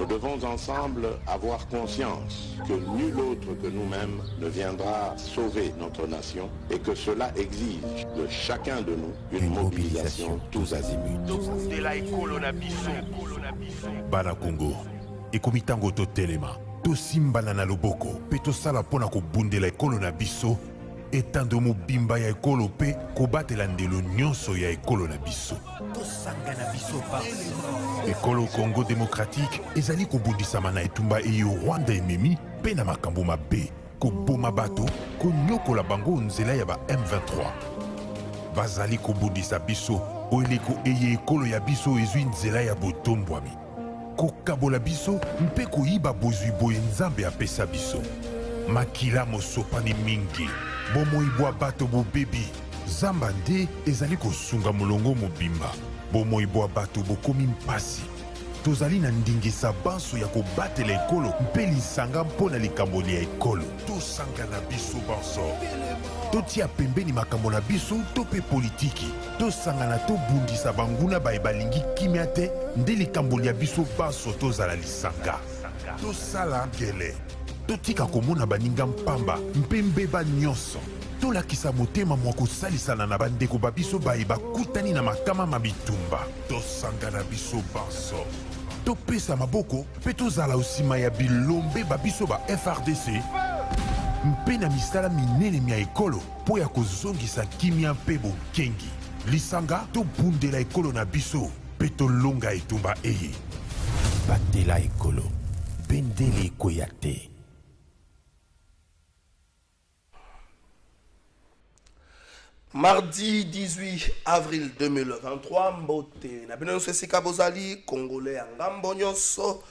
Nous devons ensemble avoir conscience que nul autre que nous-mêmes ne viendra sauver notre nation et que cela exige de chacun de nous une mobilisation tous azimuts. Bana Congo, ekomitango to telema, to simbana na loboko, pe to sala pona ko bundela ekolo na biso, etando mobimba ya ekolo pe ko batela ndelo nyonso ya ekolo na biso. To sangana biso pa. Ekolo Congo démocratique ezali ko bundisama na etumba eyo Rwanda ememi pe na makambo mabe, ko boma bato, ko nyokola bango nzela ya ba M23. Bazali ko bundisa biso, oeleko eye ekolo ya biso ezwi nzela ya botombwami. Kokabola biso mpe koyiba bozwi boye nzambe apesa biso. Makila mosopani mingi, bomoibwa bato bobebi, zamba nde ezali kosunga molongo mobimba. Bomoibwa bato bokomi mpasi. Tozali na ndingisa banso ya kobatela ekolo mpe lisanga mpona likambo ya ekolo. Tosanga na biso banso. Totia pembeni makambo na biso to pe politiki. Tosangana tobundisa banguna baye balingi kimia te nde likambo ya biso banso tozala lisanga. Tosala ngele. Totika komona baninga mpamba mpe mbeba nyonso. Tolakisa motema mwa kosalisana na bandeko babiso baye bakutani na makama mabitumba. Tosanga na biso banso. Topesa maboko mpe tozala osima ya bilombe babiso ba FRDC mpe na misala minene mia ekolo po ya kozongisa kimia mpe bokengi. Lisanga tobundela ekolo na biso mpe tolonga etumba eye. Batela ekolo, bendele ekoya te. Mardi 18 avril 2023, Mbote. Na bino sesika bozali, Congolais ya ngambo nyonso,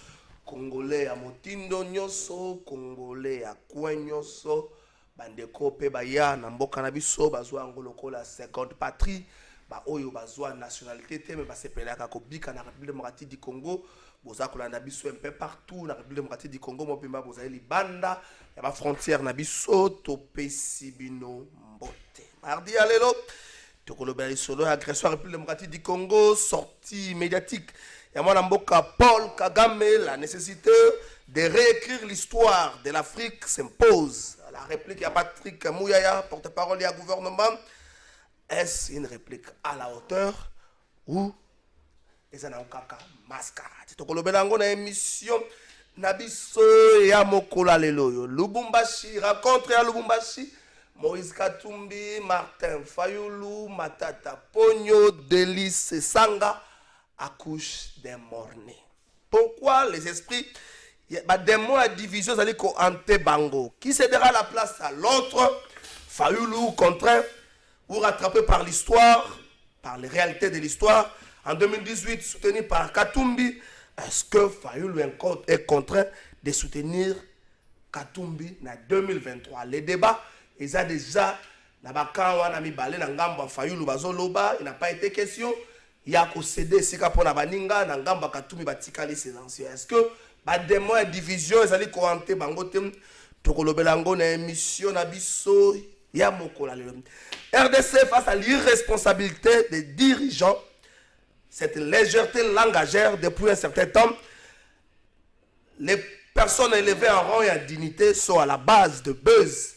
Congolais ya motindo nyonso, Congolais ya kwen nyonso, bandeko pe baya na mboka na biso bazwa ngolo kola 50 patrie, ba oyo bazwa nationalité te mais basepelaka kobika na République démocratique du Congo, boza kolanda biso un peu partout na République démocratique du Congo, mopimba bozali libanda ya ba frontière na biso to pesi bino mbote. Mardi à l'élo, Tokolobeli Solo, agression à la République démocratique du Congo, sortie médiatique. Et moi, Namboka Paul Kagame, la nécessité de réécrire l'histoire de l'Afrique s'impose. La réplique à Patrick Mouyaya, porte-parole du gouvernement, est-ce une réplique à la hauteur ou est-ce un kaka mascarade? Tokolobeli Ango na émission Nabiso ya Mokola Lelo, Lubumbashi, rencontre à Lubumbashi. Moïse Katumbi, Martin Fayoulou, Matata Pogno, Délice Sanga accouchent des morts-nés. Pourquoi les esprits, des mots à division, c'est-à-dire qu'on hanté bango. Qui cédera la place à l'autre? Fayoulou contraint ou rattrapé par l'histoire, par les réalités de l'histoire. En 2018, soutenu par Katumbi, est-ce que Fayoulou est contraint de soutenir Katumbi en 2023? Les débats. Et ça déjà, il n'a pas été question. Il y a qu'au CD, c'est qu'à pour la baninga, Nangamba Katumi Batikali silencieux. Est-ce que, des mois de division, ils allaient couranter Bangotem, Tokolobelango, na émission, Nabiso, Yamokola. RDC face à l'irresponsabilité des dirigeants, cette légèreté langagère depuis un certain temps, les personnes élevées en rang et en dignité sont à la base de buzz.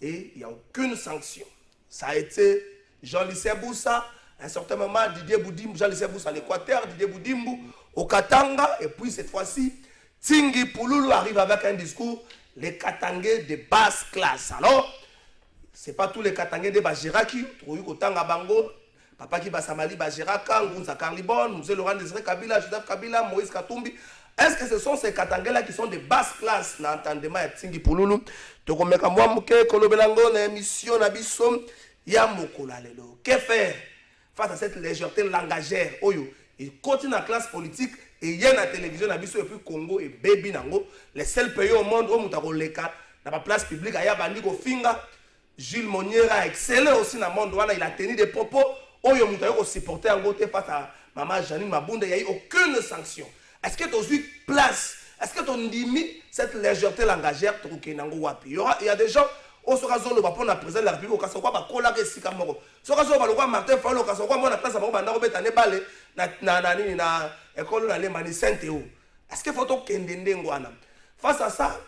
Et il n'y a aucune sanction. Ça a été Jean-Lycée Boussa, à un certain moment, Didier Boudimbo, Jean-Lycée Boussa à l'Équateur, Didier Boudimbo au Katanga, et puis cette fois-ci, Tingi Pouloulou arrive avec un discours, les Katangais de basse classe. Alors, ce n'est pas tous les Katangais de Bajiraki, Trouyou Kotanga Bango, Papa qui Basamali Bajiraka, Ngunza Karlibon, Moussé Laurent Désiré Kabila, Joseph Kabila, Moïse Katumbi. Est-ce que ce sont ces Katangais-là qui sont de basse classe? N'entendez pas Tingi Pouloulou. Tokomeka Mouamouke, Kolobelango, na émission, Nabisom, Yamokola Lelo. Que faire face à cette légèreté langagère? Oyo, il continue la classe politique et il y a la télévision, Nabiso et puis Congo et Baby Nango, les seuls pays au monde où Moutako Leka, dans la place publique, il y a Bandiko Finga, Jules Moniera, excellent aussi dans le monde, il a tenu des propos, Oyo Moutako supporter en côté face à Maman Janine Mabunda, il n'y a eu aucune sanction. Est-ce que tu as eu place? Est-ce que tu as mis cette légèreté langagère? Il y a des gens, au Sorazo, le Bapon, la présidente de la République, au Kassokwa, Bakola, Sikamoro. Sorazo, Martin Fayou, au Kassokwa, moi, la place à Moro, Banda, Robert, Tanebale, na école, na Lemani, Saint-Théo. Est-ce qu'il faut tokende ndengo wana? Face à ça,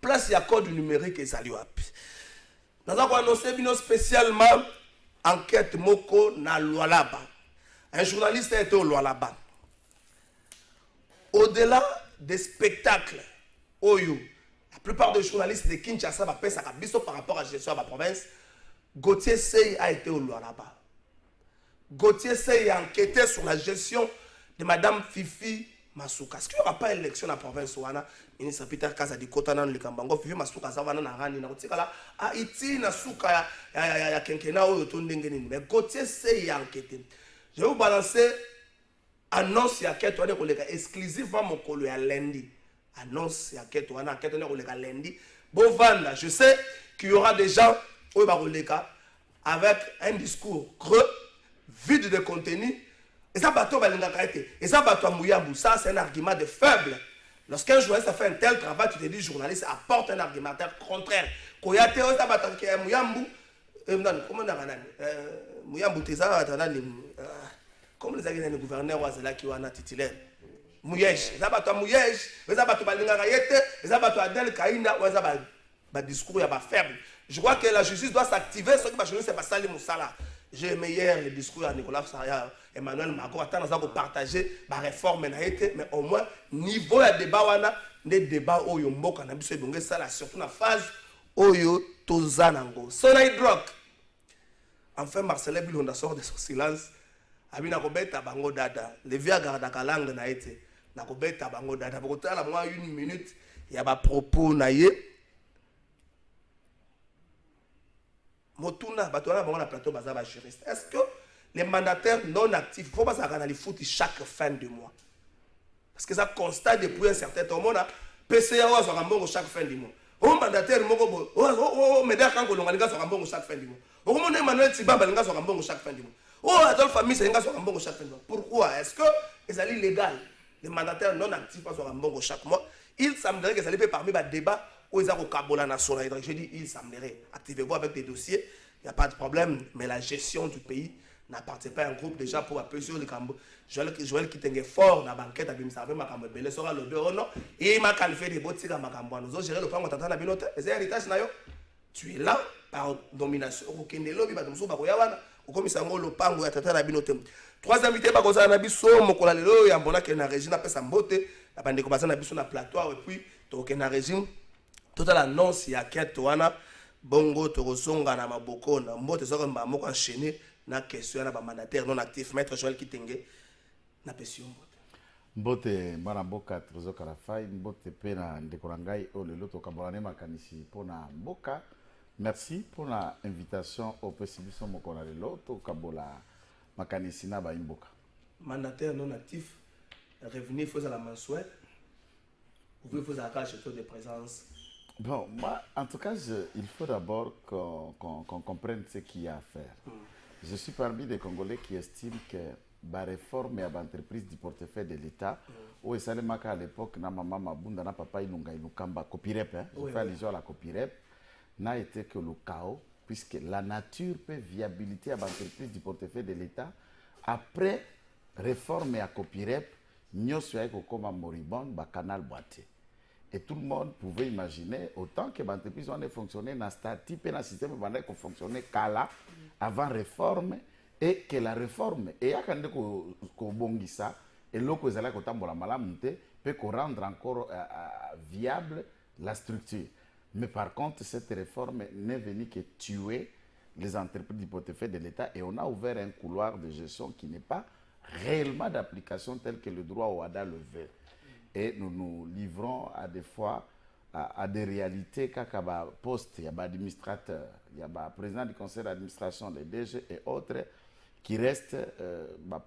place ya code numérique ezali wapi? Naza ko annoncer bino spécialement enquête moko na Lualaba. Un journaliste a été au Lualaba. Au-delà des spectacles, Oyo, la plupart des journalistes de Kinshasa va faire sa biso par rapport à la gestion de la province. Gauthier Sey a été au Lualaba. Gauthier Sey a enquêté sur la gestion de Madame Fifi Masuka. Est-ce qu'il n'y aura pas élection dans la province Ouana? Ministre Peter Kaza di Kotana le Kambango, Fifi Masuka Zavana na Rani na Kotikala, a iti na suka ya kenkena Oyo Tondengeni. Mais Gauthier Sey a enquêté. Je vais vous balancer annonce ya keto ane kolega exclusivement mokolo ya lundi. Annonce ya keto ane kolega lundi. Bovanda, je sais qu'il y aura des gens au Barolega avec un discours creux, vide de contenu. Et ça bateau balingaka été. Et ça bateau Mouyambou, ça c'est un argument de faible. Lorsqu'un journaliste a fait un tel travail, tu te dis journaliste apporte un argumentaire contraire. Koyate ça bateau qui est Mouyambou, comment on a Mouyambou teza comme les agents du gouverneur Wazela qui wana titulaire. Mouyej, ça bateau Mouyej, ça bateau balingaka yete, ça bateau Adel Kaina, ça ba discours ya ba faible. Je crois que la justice doit s'activer, ce qui va changer, c'est pas ça les moussala. J'ai aimé hier le discours à Nicolas Saria, Emmanuel Macron, attends, on partager la réforme, mais au moins, niveau de débat, des débats où il y a un ça, surtout la phase où il y a Tozanango. Sonai Drock. Enfin, Marcel Bilonda sort de son silence. Abina Robeta Bango Dada. Le vieux garde à langue n'a été. Na Robeta Bango Dada. Pour que moi, 1 minute, il y a des propos naïe. Motuna, Batona, on a plateau bazar juriste. Est-ce que les mandataires non actifs, il faut pas s'arrêter foot chaque fin de mois? Parce que ça constate depuis un certain temps. On a PCA ou Zorambongo chaque fin du mois. On mandataire, on médaille quand on a Zorambongo chaque fin du mois. On a Emmanuel Tiba Balinga Zorambongo chaque fin du mois. Oh, Adolphe Famille, c'est un Zorambongo chaque fin du mois. Pourquoi? Est-ce que c'est illégal? Les mandataires non actifs à Zorambongo chaque mois. Il semblerait que ça les fait parmi les débats. Où ils ont Kabola national. Je dis, il semblerait. Activez-vous avec des dossiers, il n'y a pas de problème. Mais la gestion du pays n'appartient pas à un groupe déjà pour appuyer sur le Cambo. Joël qui était fort dans la banquette, il m'a ma Cambo Belé sera le bureau, non. Et il m'a qualifié des bottes à ma Cambo. Nous avons géré le plan de Tata Nabinote. Et c'est héritage, tu es là par domination. Aucun des lobbies, au commissaire le pango à Tata Nabinote. 3 invités, Bagosa Nabiso, Mokola Lelo, Yambona, qui est un régime, après sa beauté, la bande de Kobasa Nabiso, na plateau, et puis, tu es un régime. Toute l'annonce, il y a quête wana bongo torosonga na maboko na mbote soka mbamoko enchaîné na question na ba mandataire non actif maître Joël Kitenge na pession mbote bana mboka trozoka la fai mbote pe na ndekorangai o lelo to kabolane makanisi pona mboka. Merci pour la invitation au précipice mokona lelo to kabola makanisi na ba mboka. Mandataire non actif revenu faut à la mensuelle ou faut à carte de présence. Bon, moi, en tout cas, il faut d'abord qu'on comprenne ce qu'il y a à faire. Je suis parmi des Congolais qui estiment que la réforme et l'entreprise du portefeuille de l'État, où il s'allait à l'époque, na maman Mabunda, na papa Inunga Inukamba, Copirep, je fais allusion à la Copirep, n'a été que le chaos, puisque la nature peut viabilité à l'entreprise du portefeuille de l'État. Après réforme et à Copirep, nous sommes comme moribond, canal boité. Et tout le monde pouvait imaginer, autant que l'entreprise a fonctionné dans ce type de système qui fonctionnait avant réforme, et que la réforme, et à quand on bongisa, et l'autre est là quand on peut rendre encore viable la structure. Mais par contre, cette réforme n'est venue que tuer les entreprises du portefeuille de l'État, et on a ouvert un couloir de gestion qui n'est pas réellement d'application tel que le droit au WADA le veut. Et nous nous livrons à des fois à des réalités quand il y a poste, il y a des administrateurs, il y a des présidents du conseil d'administration, les DG et autres qui restent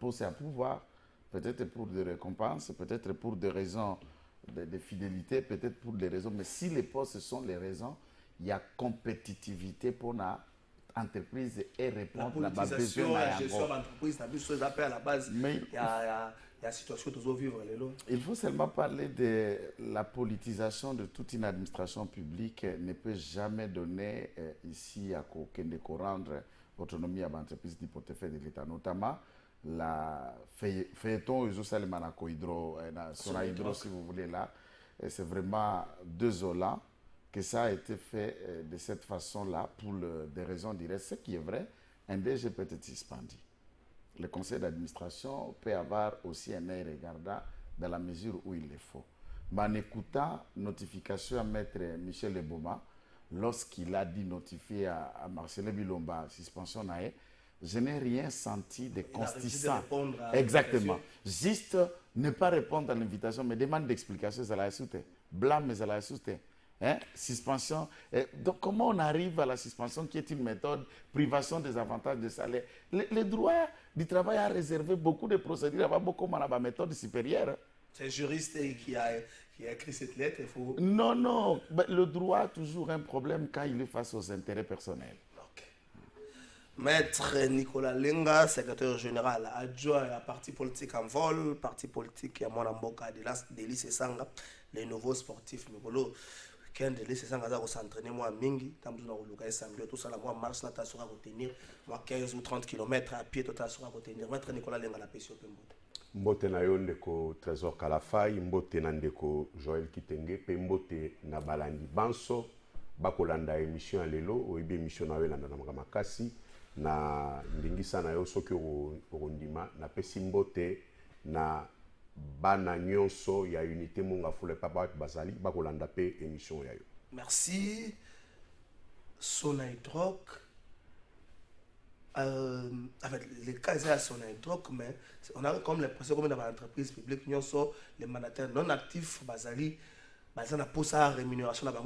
posés à pouvoir, peut-être pour des récompenses, peut-être pour des raisons de fidélité, peut-être pour des raisons. Mais si les postes sont les raisons, il y a compétitivité pour l'entreprise et répondre à la besoin. La gestion de l'entreprise, à la base, il y a la situation que nous vivons. Il faut seulement parler de la politisation de toute une administration publique ne peut jamais donner ici à rendre autonomie à l'entreprise du portefeuille de l'État. Notamment, la feuilleton Manako hydro, Sona hydro si vous voulez là. C'est vraiment désolant que ça a été fait de cette façon-là pour des raisons directes. Ce qui est vrai, un DG peut être suspendu. Le conseil d'administration peut avoir aussi un œil regardant dans la mesure où il le faut. Mais en écoutant notification à maître Michel Leboma, lorsqu'il a dit notifier à Marcelin Bilomba suspension nae, je n'ai rien senti de constissant. Exactement. Juste ne pas répondre à l'invitation, mais demande d'explication, ça l'a ajouté. Blâme, ça l'a ajouté. Hein? Suspension. Donc, comment on arrive à la suspension qui est une méthode, privation des avantages de salaire? Le droit du travail a réservé beaucoup de procédures, il y a beaucoup de méthode supérieure. C'est le juriste qui a écrit cette lettre. Il faut... Non. Le droit a toujours un problème quand il est face aux intérêts personnels. Okay. Maître Nicolas Lenga, secrétaire général adjoint à la parti politique en vol, parti politique à Monamboka de l'ICE Sanga, les nouveaux sportifs. Quand de l'ICE Sanga va s'entraîner moi mingi, tant que nous avons samedi tout ça, moi marche na tasura retenir, moi 15 ou 30 km à pied tout tasura retenir. Maître Nicolas Lenga la pêche au Pembote. Mbote na yo ndeko Trésor Kalafai, mbote na ndeko Joël Kitenge, pe mbote na balandi banso, bakolanda émission lelo, oyebi émission na yo landa na makasi, na ndingisa na yo soki orondima, na pesi mbote na bana nyonso ya unité monga fule papa bazali, bakolanda pe émission ya yo. Merci. Sonaïdroc. Avec les cas de Sonaïdroc, mais on a comme l'impression que dans l'entreprise publique, les mandataires non actifs, Bazali, Bazana pour sa rémunération à la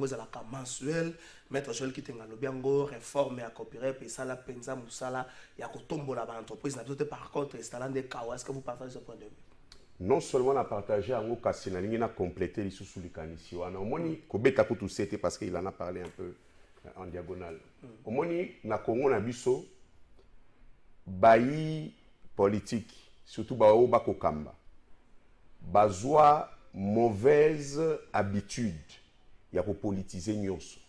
mensuelle, mettre Joël qui est dans le biango, réforme à coopérer, puis ça la pensa, moussala, il y a tomber dans l'entreprise. Par contre, installant des cas, est-ce que vous partagez ce point de vue? Non seulement on a partagé en Okasi, on a complété les sous les canissi. On a au moins Kobeta Koutou c'était parce qu'il en a parlé un peu en diagonale. Au moins, na Congo na biso, bayi politique, surtout bao bako kamba, bazwa mauvaise habitude ya ko politiser nyonso.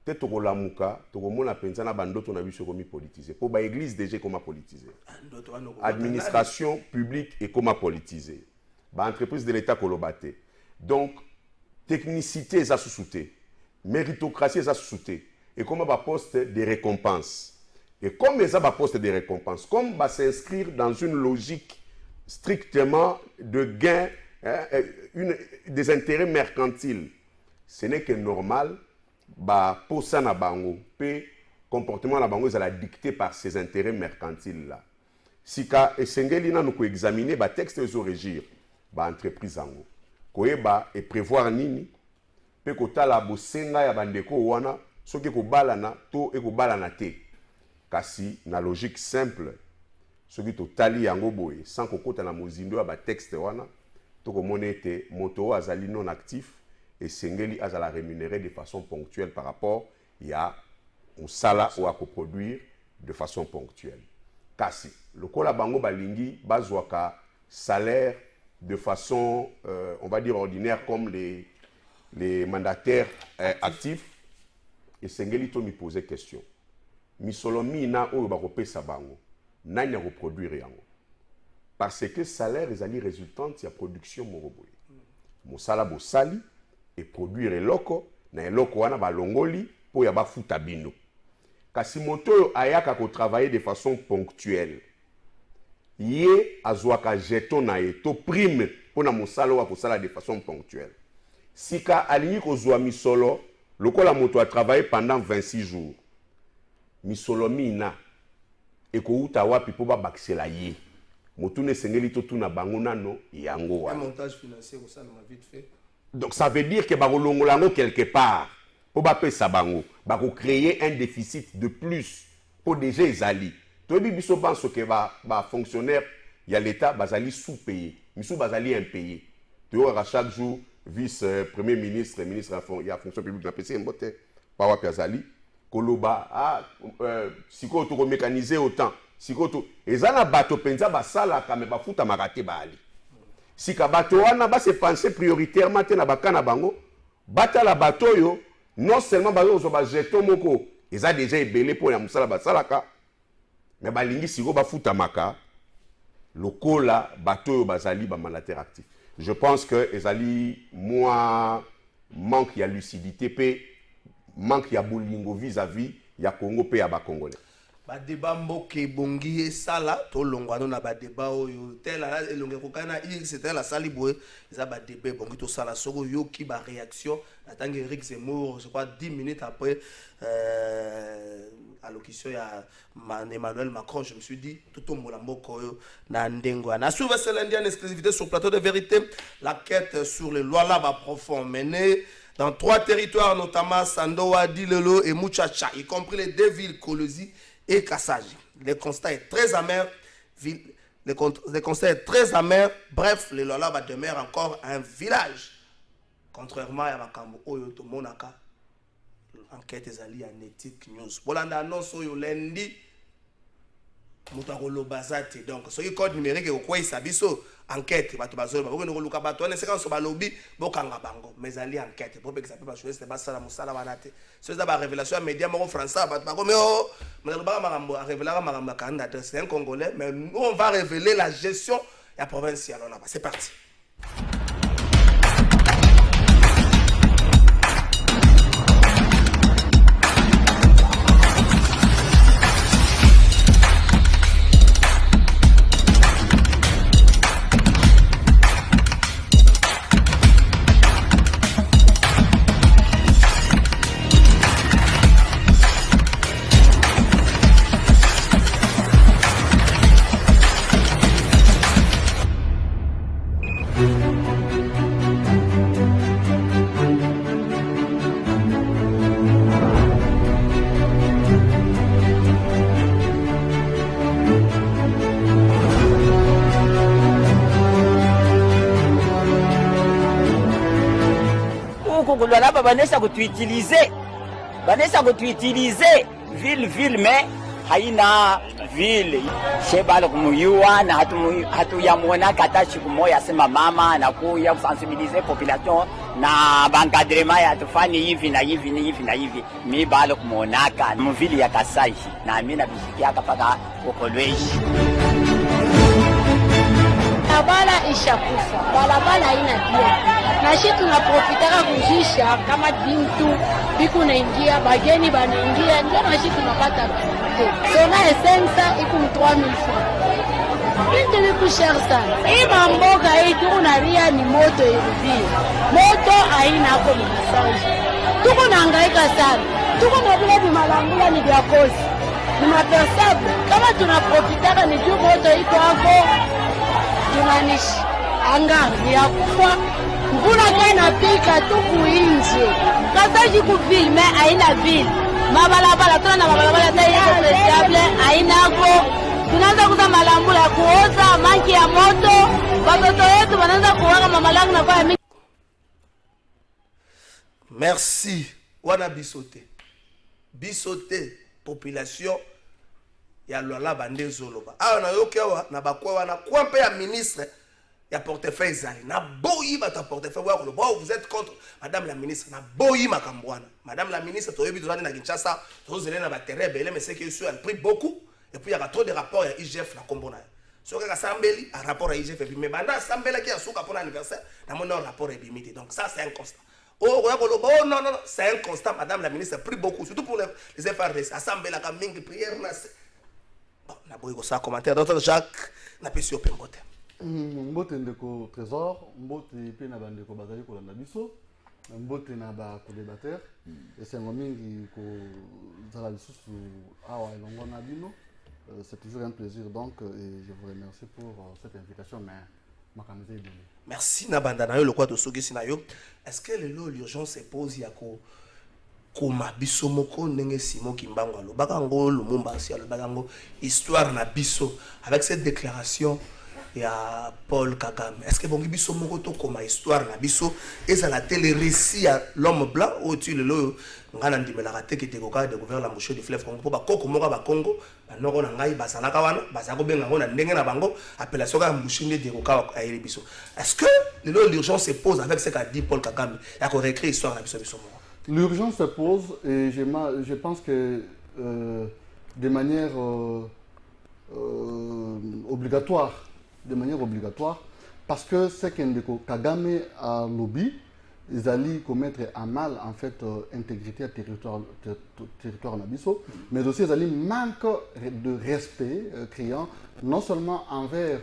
Te toko lamuka, toko mona penza na bandoto na biso komi politiser. Po ba église déjà comment politiser. Administration publique et comment politiser. Ba entreprise de l'état kolobate. Donc technicité ça sous-souté, méritocratie ça sous-souté et comment ba poste de récompenses. Et comme ça va poste de récompenses, comme va s'inscrire dans une logique strictement de gain, des intérêts mercantiles, ce n'est que normal. Pour ça, le comportement na bango est dicté par ces intérêts mercantiles là. Si ka esengeli na nous examiner ba texte les régir ba entreprise ango. Koyeba et prévoir nini pe kotala bosenga ya bandeko wana soki ko balana to e ko balana te. Kasi na logique simple soki to tali yango boye sans kokota na mozindo ya ba texte wana to komona ete moto azali non actif et sengeli azala rémunéré de façon ponctuelle par rapport ya musala ou à coproduire de façon ponctuelle. Kasi lokola bango balingi bazwaka salaire de façon on va dire ordinaire comme les mandataires actifs et sengeli to mi poser question. Misolomi na oyo bakopesa bango nani reproduire yango parce que salaire ezali résultante ya production moroboye mosala bosali et produire eloko na eloko wana balongoli po ya bafuta bino kasi moto ayaka ko travailler de façon ponctuelle ye azwaka jeton na ye to prime pona mosala wa kosala de façon ponctuelle sika alingi kozwa misolo lokola moto a travaillé pendant 26 jours misolomina ekouta wapi po ba bakisela ye motune sengeli to tuna bango nano yango wa un montage financier au sein de ma vite fait. Donc ça veut dire que ba kolongolango quelque part po ba pesa bango ba ko créer un déficit de plus pour déjà ezali to biso banso que ba fonctionnaire ya l'état bazali sous-payé misu bazali impayé to à chaque jour vice premier ministre ya fonction publique na PC mbote pa wapi azali koloba siko to mécaniser autant siko to ezana bato penza basala kame bafuta makate bali sika bato wana ba se penser prioritairement te na bakana bango batala bato yo non seulement bazo zo ba jeton moko eza déjà ebelé pour ya musala basalaka mais balingi siko bafuta maka lokola bato bazali ba mandataire actif. Je pense que ezali moi manque ya lucidité pe manque ya bolingo vis-à-vis ya Congo pe ya ba Congolais. Ba débat mboke bongi esala to longwano na ba débat oyo tela elonge kokana c'était la sali boye ça ba débat bongi to sala soko yoki ba réaction attendre Eric Zemmour je crois 10 minutes après allocution ya Emmanuel Macron, je me suis dit tout au mboko na ndengo na souve lundi en exclusivité sur Plateau de Vérité. La quête sur les lois là va profond menée dans 3 territoires, notamment Sandoa, Dilelo et Muchacha, y compris les 2 villes Kolosi et Kassaji. Le constat est très amer. Le constat est très amer. Bref, le Lola va demeurer encore un village. Contrairement à Makambo Oyo Monaka, enquête ezali en éthique news. Bolanda annonce Oyo lundi. Mutakolo bazate. Donc, ce code numérique est quoi sabiso enquête. Bato bazolo. Bako no luka bato. On est séquence ba lobby. Bokanga bango. Mais ali enquête. Pour que ça peut pas jouer. C'est pas ça la musala banate. C'est ça la révélation média moro français. Bato bako mais oh. Mais le ba marambo révéler marambo candidat. C'est un Congolais. Mais nous on va révéler la gestion de la province là-bas. C'est parti. Là-bas, banesa kutuutiliser ville mais haina ville shebala kumuyua na hatu ya muona kata siku moja sema mama na kuya sensibiliser population na bankadrema ya tufanye hivi na hivi na hivi na hivi mi balo kumuonaka mvili ya Kasai na mimi na bisikia paka Kolwezi. Barabara ishakufa, barabara haina pia. Na sisi tunaprofitaka kujisha kama bintu biku naingia bageni banaingia ndio na sisi tunapata kitu. Sona essence iku 3000 francs. Bintu biku cher sana. Hii mamboga hii tunaria ni moto hivi. Moto haina hapo message. Tuko nahangaika sana. Tuko na vile vimalangula ni vya kozi. Ni mapersable kama tunaprofitaka ni juu moto iko hapo. Tunanishi anga ya kufa mbuna kana pika tu kuinje kasaji ku filme aina ville mabalabala tuna na mabalabala tayari responsable aina hapo tunaanza kuza malambula ya kuoza manki ya moto watoto wetu wanaanza kuwanga mamalangu na kwa mingi. Merci wana bisote population ya Lola bande zoloba awa na yokewa na bakwa wana kwa mpe ya ministre ya portefeuille zali na boyi bata portefeuille wa koloba vous êtes contre madame la ministre na boyi makambwana madame la ministre toyebi tozali na Kinshasa tozele na baterebe ele mais c'est que elle pris beaucoup et puis il y a trop de rapports ya IGF na kombona so ka sambeli a rapport à IGF et puis mais banda sambela ki asuka pour anniversaire na mon rapport est limité donc ça c'est un constat. Oh, oh non, c'est un constat, madame la ministre a pris beaucoup, surtout pour les FRDC. Assemblée la campagne de prière. Bon, na boy ça commentaire Dr Jacques na pesi opembote. Mbote ndeko trésor, mbote pe na bandeko bazali ko landa biso, mbote na ba ko débatteur, et c'est mingi ko zala lisusu awa elongo na bino. C'est toujours un plaisir donc et je vous remercie pour cette invitation mais makamze bien. Merci na banda na yo lokwa to soki sinayo. Est-ce que l'urgence se pose ya ko koma biso moko ndenge Simon Kimbangu alobaka ngo Lumumba si alobaka ngo histoire na biso avec cette déclaration ya Paul Kagame. Est-ce que bongi biso moko to koma histoire na biso eza la télé récit à l'homme blanc au tu le lo ngana ndimela kate ki tekoka découvert la mouche du fleuve Congo po ba koko moko ba Congo ba noko na ngai bazalaka wana bazako benga ngo na ndenge na bango appellation ka mouche de tekoka ayeli biso. Est-ce que l'urgence se pose avec ce qu'a dit Paul Kagame ya ko réécrire histoire na biso biso moko? L'urgence se pose et je pense que de manière obligatoire, de manière obligatoire parce que c'est qu'un Kagame a lobby, ils allaient commettre à mal en fait intégrité à territoire Nabiso, mais aussi ils allaient manque de respect criant non seulement envers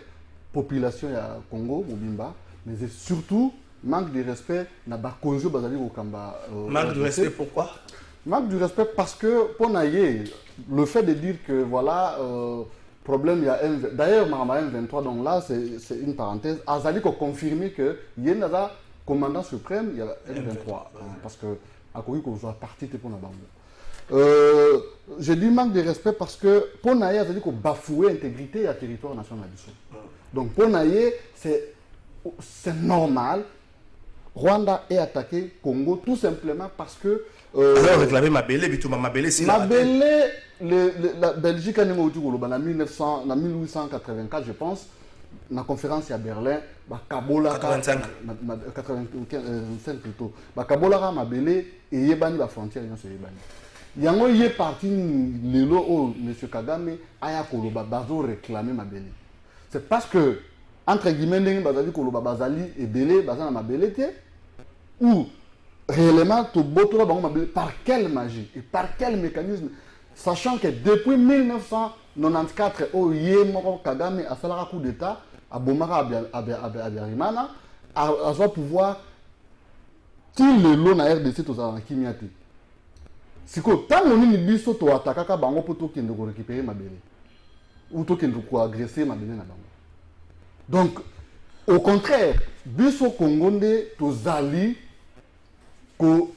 population ya Congo Mobimba, mais surtout manque de respect na bakonzo bazali kokamba. Manque de respect pourquoi? Manque de respect parce que pour naïe, le fait de dire que voilà problème il y a d'ailleurs Marama M23 donc là c'est une parenthèse. Azali ko confirmer que Yenaza commandant suprême il y a M23 parce que à quoi qu'on soit parti pour na bango. Je dis manque de respect parce que pour naïe Azali ko bafouer l'intégrité du territoire national du. Donc pour naïe c'est normal. Rwanda est attaqué Congo tout simplement parce que alors réclamer Mabélé Bitouma Mabélé c'est Mabélé la Belgique a némo en 1884 je pense la conférence à Berlin Kabola 85 plutôt Kabola Mabélé et yebani la frontière yon se yebani yango yé parti lelo o monsieur Kagame aya koloba bazo réclamer Mabélé c'est parce que entre guillemets ndenge bazali koloba bazali ebele bazana Mabélé te ou réellement par quelle magie et par quel mécanisme, sachant que depuis 1994 au Yémoro Kagame a fait un coup d'état à Bomara Abiyarimana à son pouvoir qu'il le lot na RDC to za Kimiati. Siko tant on ni biso to attaquer bango pour to kende ko récupérer Mabélé ou to kende ko agresser Mabélé na bango. Donc au contraire, biso Kongonde to zali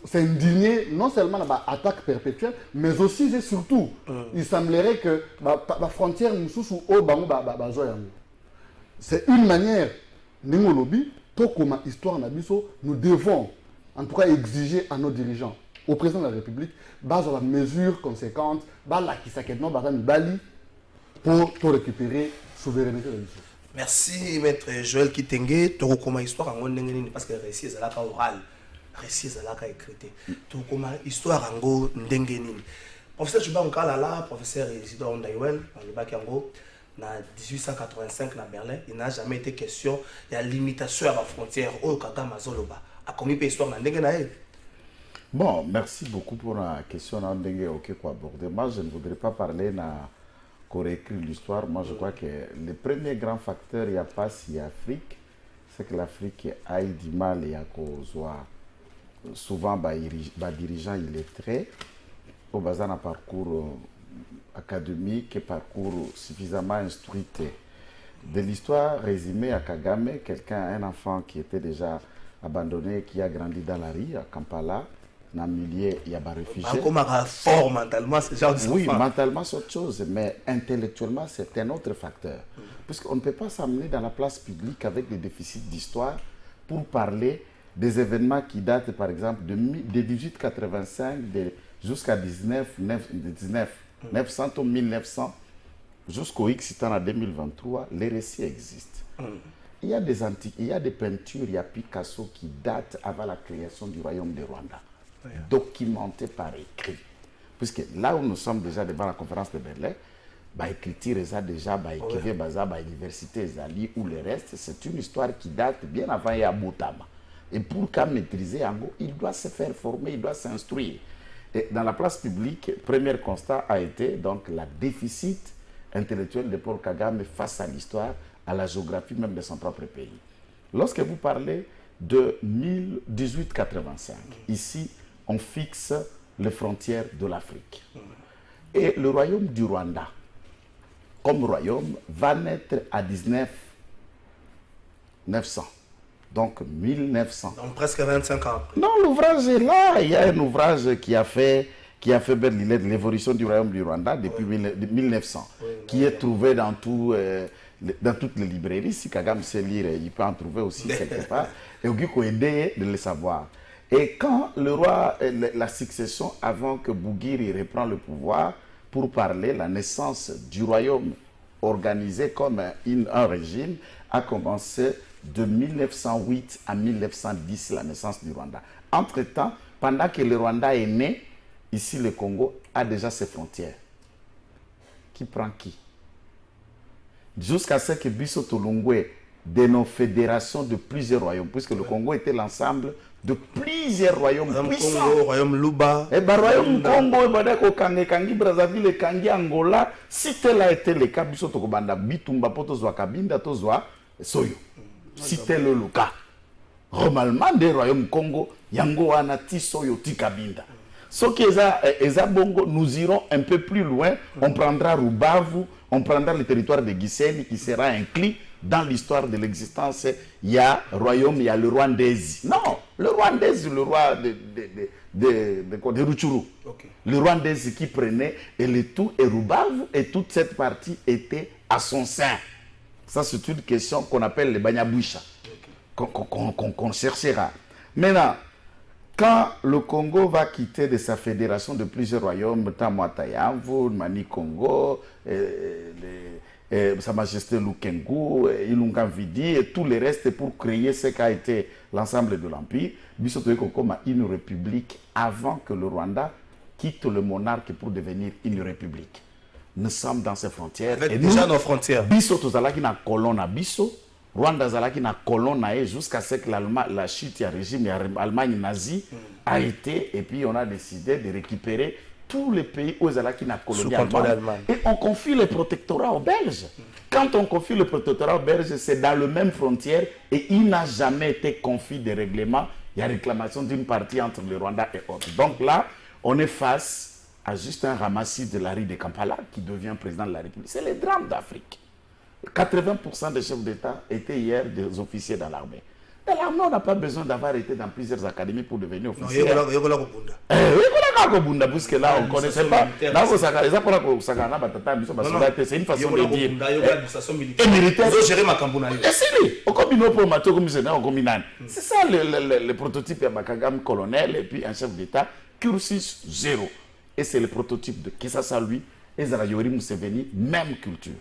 s'indigner non seulement dans l'attaque perpétuelle, mais aussi et surtout, il semblerait que la frontière c'est une manière, histoire nous devons en tout cas exiger à nos dirigeants, au président de la République, base la mesure conséquente, pour récupérer la souveraineté de l'histoire. Merci, maître Joël Kitenge. Tu recommandes l'histoire en parce que le récit est oral. Récit est écrit. Tu recommandes l'histoire en ndengenini. Professeur Chuba Nkalala, professeur Isidore Ndaiwel, dans le bac en 1885 à Berlin, il n'a jamais été question de la limitation à la frontière au Kagame Zoloba. À combien d'histoire dans ndengenaï? Bon, merci beaucoup pour la question dans ndengue ok quoi aborder. Moi, je ne voudrais pas parler na réécrire l'histoire. Moi, je crois que le premier grand facteur, il n'y a pas si Afrique, c'est que l'Afrique a eu du mal et à cause souvent, dirigeant illettré, au bazar un parcours académique et parcours suffisamment instruit. De l'histoire résumée à Kagame, un enfant qui était déjà abandonné, qui a grandi dans la rue à Kampala, dans le milieu, il y a des réfugiés. Comment fort mentalement, c'est genre de oui, mentalement, c'est autre chose, mais intellectuellement, c'est un autre facteur. Puisqu'on ne peut pas s'amener dans la place publique avec des déficits d'histoire pour parler des événements qui datent, par exemple, de 1885 jusqu'à 1900 ou 1900, jusqu'au X temps en 2023, les récits existent. Il y a des antiques, il y a des peintures, il y a Picasso qui datent avant la création du royaume de Rwanda. Documenté par écrit. Puisque là où nous sommes déjà devant la conférence de Berlin, écriture déjà, l'université Zali ou le reste, c'est une histoire qui date bien avant Yaboutama. Et pour qu'à maîtriser Ango, il doit se faire former, il doit s'instruire. Et dans la place publique, le premier constat a été donc la déficit intellectuel de Paul Kagame face à l'histoire, à la géographie même de son propre pays. Lorsque vous parlez de 1885, ici, on fixe les frontières de l'Afrique. Et le royaume du Rwanda, comme royaume, va naître à 1900. Donc 1900. Donc presque 25 ans. Non, l'ouvrage est là. Il y a un ouvrage qui a fait l'évolution du royaume du Rwanda depuis 1900, qui est trouvé dans toutes les librairies. Si Kagame sait lire, il peut en trouver aussi quelque part. Et il faut aider de le savoir. Et quand le roi, la succession, avant que Bougiri reprend le pouvoir, pour parler, la naissance du royaume organisé comme un régime, a commencé de 1908 à 1910, la naissance du Rwanda. Entre-temps, pendant que le Rwanda est né, ici le Congo a déjà ses frontières. Qui prend qui? jusqu'à ce que Bisso Tolongwe, de nos fédérations de plusieurs royaumes, puisque le Congo était l'ensemble de plusieurs royaumes puissants. Congo, royaume Luba. Et bien, royaume Congo, Kangi, Brazzaville, Kangi, Angola, si tel a été le cas, Bisso Tokobanda, Bitumba, Potozwa, Kabinda, Tozwa, Soyo. Si tel est le cas. Normalement, des royaumes Congo, Yango, Anati, Soyo, Tikabinda. Ce qui est Bongo, nous irons un peu plus loin. On prendra Rubavu, on prendra le territoire de Gisenyi qui sera inclus dans l'histoire de l'existence. Il y a royaume, il y a le Rwandaisie. Non, le Rwandaisie, le roi de Rutshuru. Okay. Le Rwandaisie qui prenait et le tout, et Rubavu, et toute cette partie était à son sein. Ça, c'est une question qu'on appelle le Banyabwisha, qu'on cherchera. Maintenant, quand le Congo va quitter de sa fédération de plusieurs royaumes, Tamwatayamvu, Mani Congo, Sa Majesté Lukengu, Ilungamvidi et tout le reste pour créer ce qu'a été l'ensemble de l'Empire, Bissotoye Kokoma a une république avant que le Rwanda quitte le monarque pour devenir une république. Nous sommes dans ces frontières. Avec et déjà nos frontières. Bissoto Zalaki na colonne à Bisso. Rwanda Zalaki na colonne jusqu'à ce que la chute du régime de l'Allemagne nazie a été, et puis on a décidé de récupérer tous les pays où Zalaki na colonie allemande. Et on confie le protectorat aux Belges. Quand on confie le protectorat aux Belges, c'est dans la même frontière et il n'a jamais été confié de règlement. Il y a réclamation d'une partie entre le Rwanda et autres. Donc là, on est face à juste un ramassis de Larry de Kampala qui devient président de la République. C'est le drame d'Afrique. 80% des chefs d'État étaient hier des officiers dans l'armée. Dans l'armée, on n'a pas besoin d'avoir été dans plusieurs académies pour devenir officier. Puisque là, on ne connaissait pas. C'est une façon de dire. Et militaire. C'est ça le prototype de Makagam colonel et puis un chef d'État, cursus 0. Et c'est le prototype de Kisasa lui et Zarayori Museveni, même culture.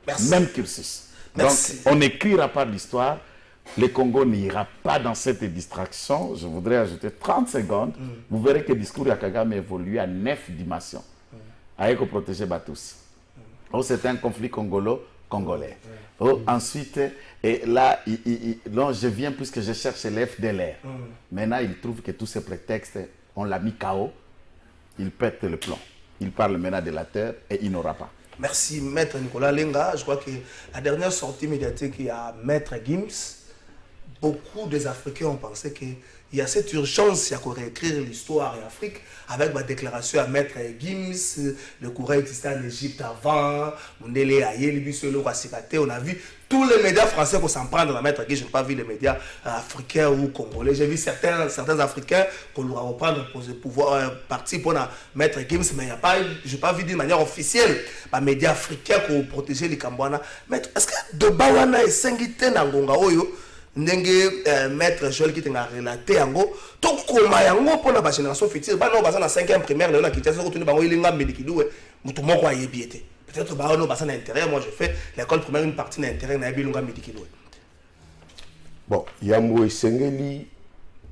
Merci. Même cursus. Merci. Donc, on n'écrira pas l'histoire. Le Congo n'ira pas dans cette distraction. Je voudrais ajouter 30 secondes. Vous verrez que le discours de Kagame évolue à 9 dimensions. Avec protéger Batous. Oh, c'est un conflit congolais. Oh, ensuite, et là, je viens puisque je cherche les FDLR. Maintenant, il trouve que tous ces prétextes, on l'a mis KO. Il pète le plomb. Il parle maintenant de la terre et il n'aura pas. Merci, Maître Nicolas Lenga. Je crois que la dernière sortie médiatique, il y a Maître Gims. Beaucoup des Africains ont pensé qu'il y a cette urgence à réécrire l'histoire en Afrique avec ma déclaration à Maître Gims. Le courant existait en Égypte avant. On a vu tous les médias français pour s'en prendre à Maître Gims. Je n'ai pas vu les médias africains ou congolais. J'ai vu certains Africains qu'on leur reprendre pour pouvoir partir pour Maître Gims, mais je n'ai pas vu d'une manière officielle les médias africains pour protéger les Cambouana. Maître, est-ce que de Bawana et Sengite Nangonga Oyo ndenge Maître Joël qui t'a relaté yango to koma yango pour la génération future ba no basa na 5e primaire le na Kinshasa ko tuni bango ilinga medikiloué mutu moko ayebi été peut-être ba no basa na intérêt. Moi je fais l'école primaire une partie na intérêt na ilinga medikiloué. Bon, yambo esengeli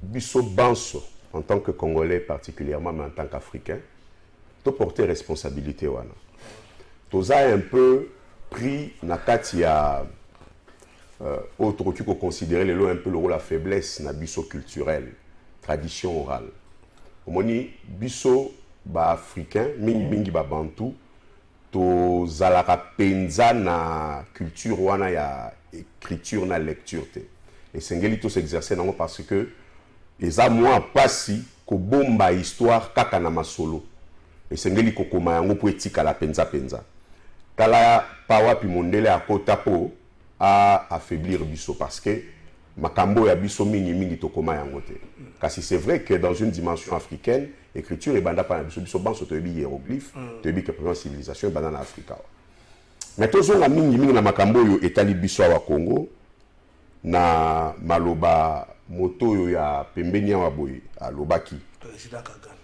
biso banso en tant que Congolais particulièrement mais en tant qu'Africain to porter responsabilité wana. Toza un peu pris na kati ya autre qui considérer un peu le rôle la faiblesse na biso culturel, tradition orale. Omoni biso ba africain mingi ba bantu to zalaka penza na culture wana ya écriture na lecture te. Et sengeli to s'exercer nango parce que eza moi pasi ko bomba histoire kaka na masolo. Et sengeli ko koma yango po etika la penza. Tala pawa pi mondele akota po à affaiblir biso parce que makambo ya biso mingi to koma yango te. Kasi c'est vrai que dans une dimension africaine, écriture et banda pa biso banso to yebi hiéroglyphe, to yebi que première civilisation banda na Afrika. Mais tozo na mingi na makambo yo etali biso wa Congo na maloba moto yo ya pembeni ya boy alobaki président Kagame.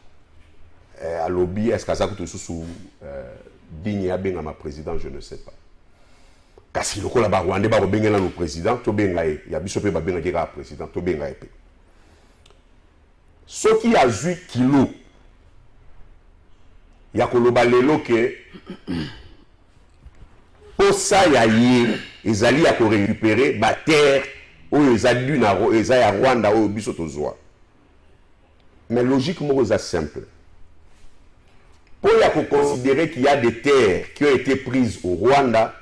Alobi est-ce que ça coûte sous digne ya benga ma président, je ne sais pas. Kasi le kola ba Rwanda ba bengela no président to benga e ya biso pe ba benga keka président to benga e pe. Soki a zui kilo ya koloba lelo ke posa ya ye ezali ya récupérer ba terre oyo ezali na eza ya Rwanda oyo biso tozwa. Mais logique moko eza simple. Pour ya considérer qu'il y a des terres qui ont été prises au Rwanda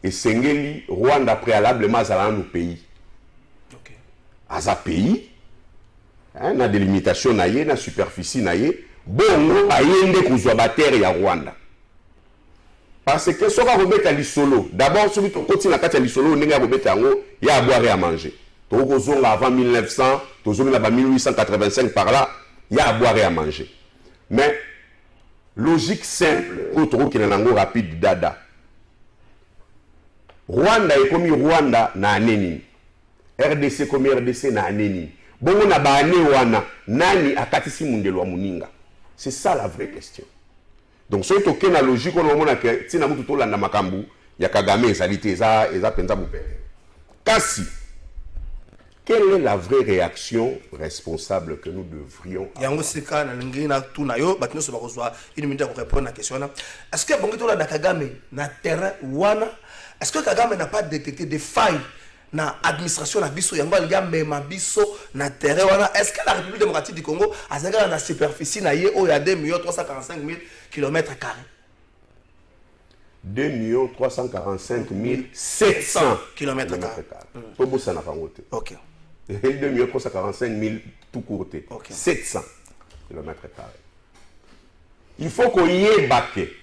et Sengeli Rwanda préalablement à nos pays. OK. À un pays, na délimitation na ye, na superficie na ye, bon ayende kozwa ba terre ya Rwanda. Parce que soka robeta lisolo, d'abord celui to koti na kati ya lisolo ndenge robeta yango ya à boire et à manger. To kozonga avant 1900, to zonga ba 1885 par là, ya à boire et à manger. Mais logique simple, autour qui nango rapide dada. Rwanda est comme Rwanda na aneni. RDC comme RDC na aneni. Bongo na ba ane wana nani akatisi mundelo wa muninga. C'est ça la vraie question. Donc ce qui est la logique on mona que tina mutu to landa makambu ya Kagame ezalité eza penza bupere. Kasi quelle est la vraie réaction responsable que nous devrions avoir? Yango sika na lingi na tuna yo batino so bakozwa une minute pour répondre à la question. Est-ce que bongo to landa Kagame na terrain wana? Est-ce que Kagame n'a pas détecté des failles na administration na biso yango alinga mema biso na terrain wana? Est-ce que la République démocratique du Congo a zaga na superficie na ye o ya 2 345 000 km²? 2 345 700 km². Pour ça n'a pas voté. OK. 2 345 000 tout courté. Okay. 700 km². Il faut qu'on y ait baqué.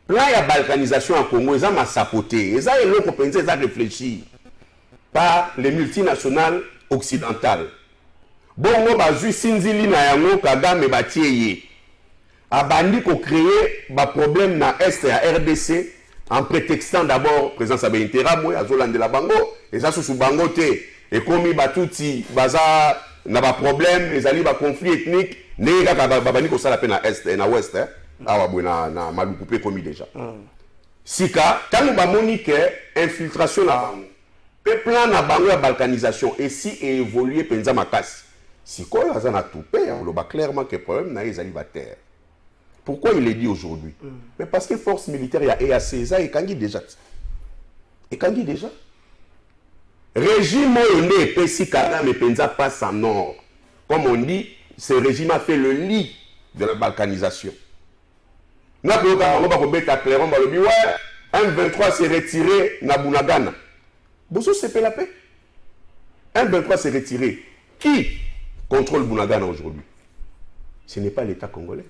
Plan ya balkanisation en Congo, ils ont sapoté. Ils ont réfléchi par les multinationales occidentales. Bongo bazu sinzili na yango Kagame batieye. Abandi ko créer ba problème na est ya RDC en prétextant d'abord présence à Bentera moy azolande la bango et ça sous bango te et komi batuti baza na ba problème les ali ba conflit ethnique nega ka babandi ko sala pe na est na ouest awa bona na malukupe komi déjà. Sika tango ba monique infiltration na bango. Pe plan na bango ya balkanisation et si évoluer penza makasi. Sikoyo azana toupé on ba clairement que problème na ezali ba terre. Pourquoi il est dit aujourd'hui? Mais parce que force militaire, il y a EAC, et Kangi déjà. Et Kangi déjà. Régime est Pessi Kagame Penza passe en nord. Comme on dit, ce régime a fait le lit de la balkanisation. Nous avons clairement dit, ouais, M23 s'est retiré na Bunagana. Bosso c'est la paix. M23 s'est retiré. Qui contrôle Bunagana aujourd'hui? Ce n'est pas l'État congolais.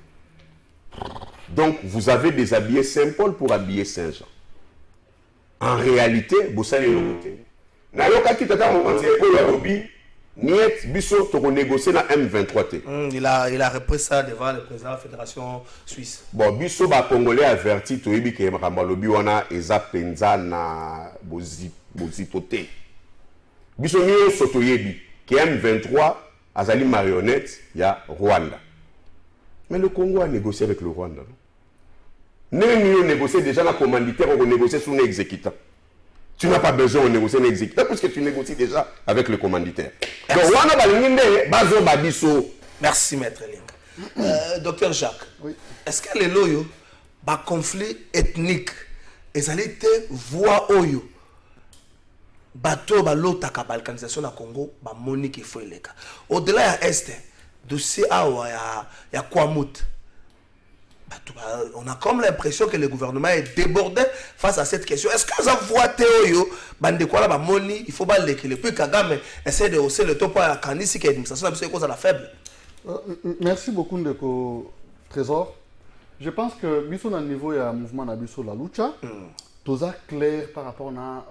Donc, vous avez déshabillé Saint-Paul pour habiller Saint-Jean. En réalité, vous savez le côté. Il a repris ça devant le président de la Fédération suisse. Bon, biso ba congolais averti to yebi ke makamba lobi wana eza penza na bozitote. Biso nyo soto yebi ke M23 azali marionnette ya Rwanda. Mais le Congo a négocié avec le Rwanda. Nous avons négocié déjà la commanditaire, on a négocié sur un exécutant. Tu n'as pas besoin de négocier un exécutant puisque tu négocies déjà avec le commanditaire. Donc, merci, Maître Ling. Docteur Jacques, oui. Est-ce que les loyaux, le conflit ethnique, ils allaient te voir oyo? Bateau, l'autre balkanisation au Congo, Monique et Foileka. Au-delà de l'Est, dossier il y a Kwamut. On a comme l'impression que le gouvernement est débordé face à cette question. Est-ce que ça voit Théo bande quoi là moni il faut pas le puis Kagame essaie de hausser le taux pour la candidature que l'administration a cause à la faible. Merci beaucoup de Trésor. Je pense que biso na niveau ya mouvement na biso la lucha tout ça clair par rapport à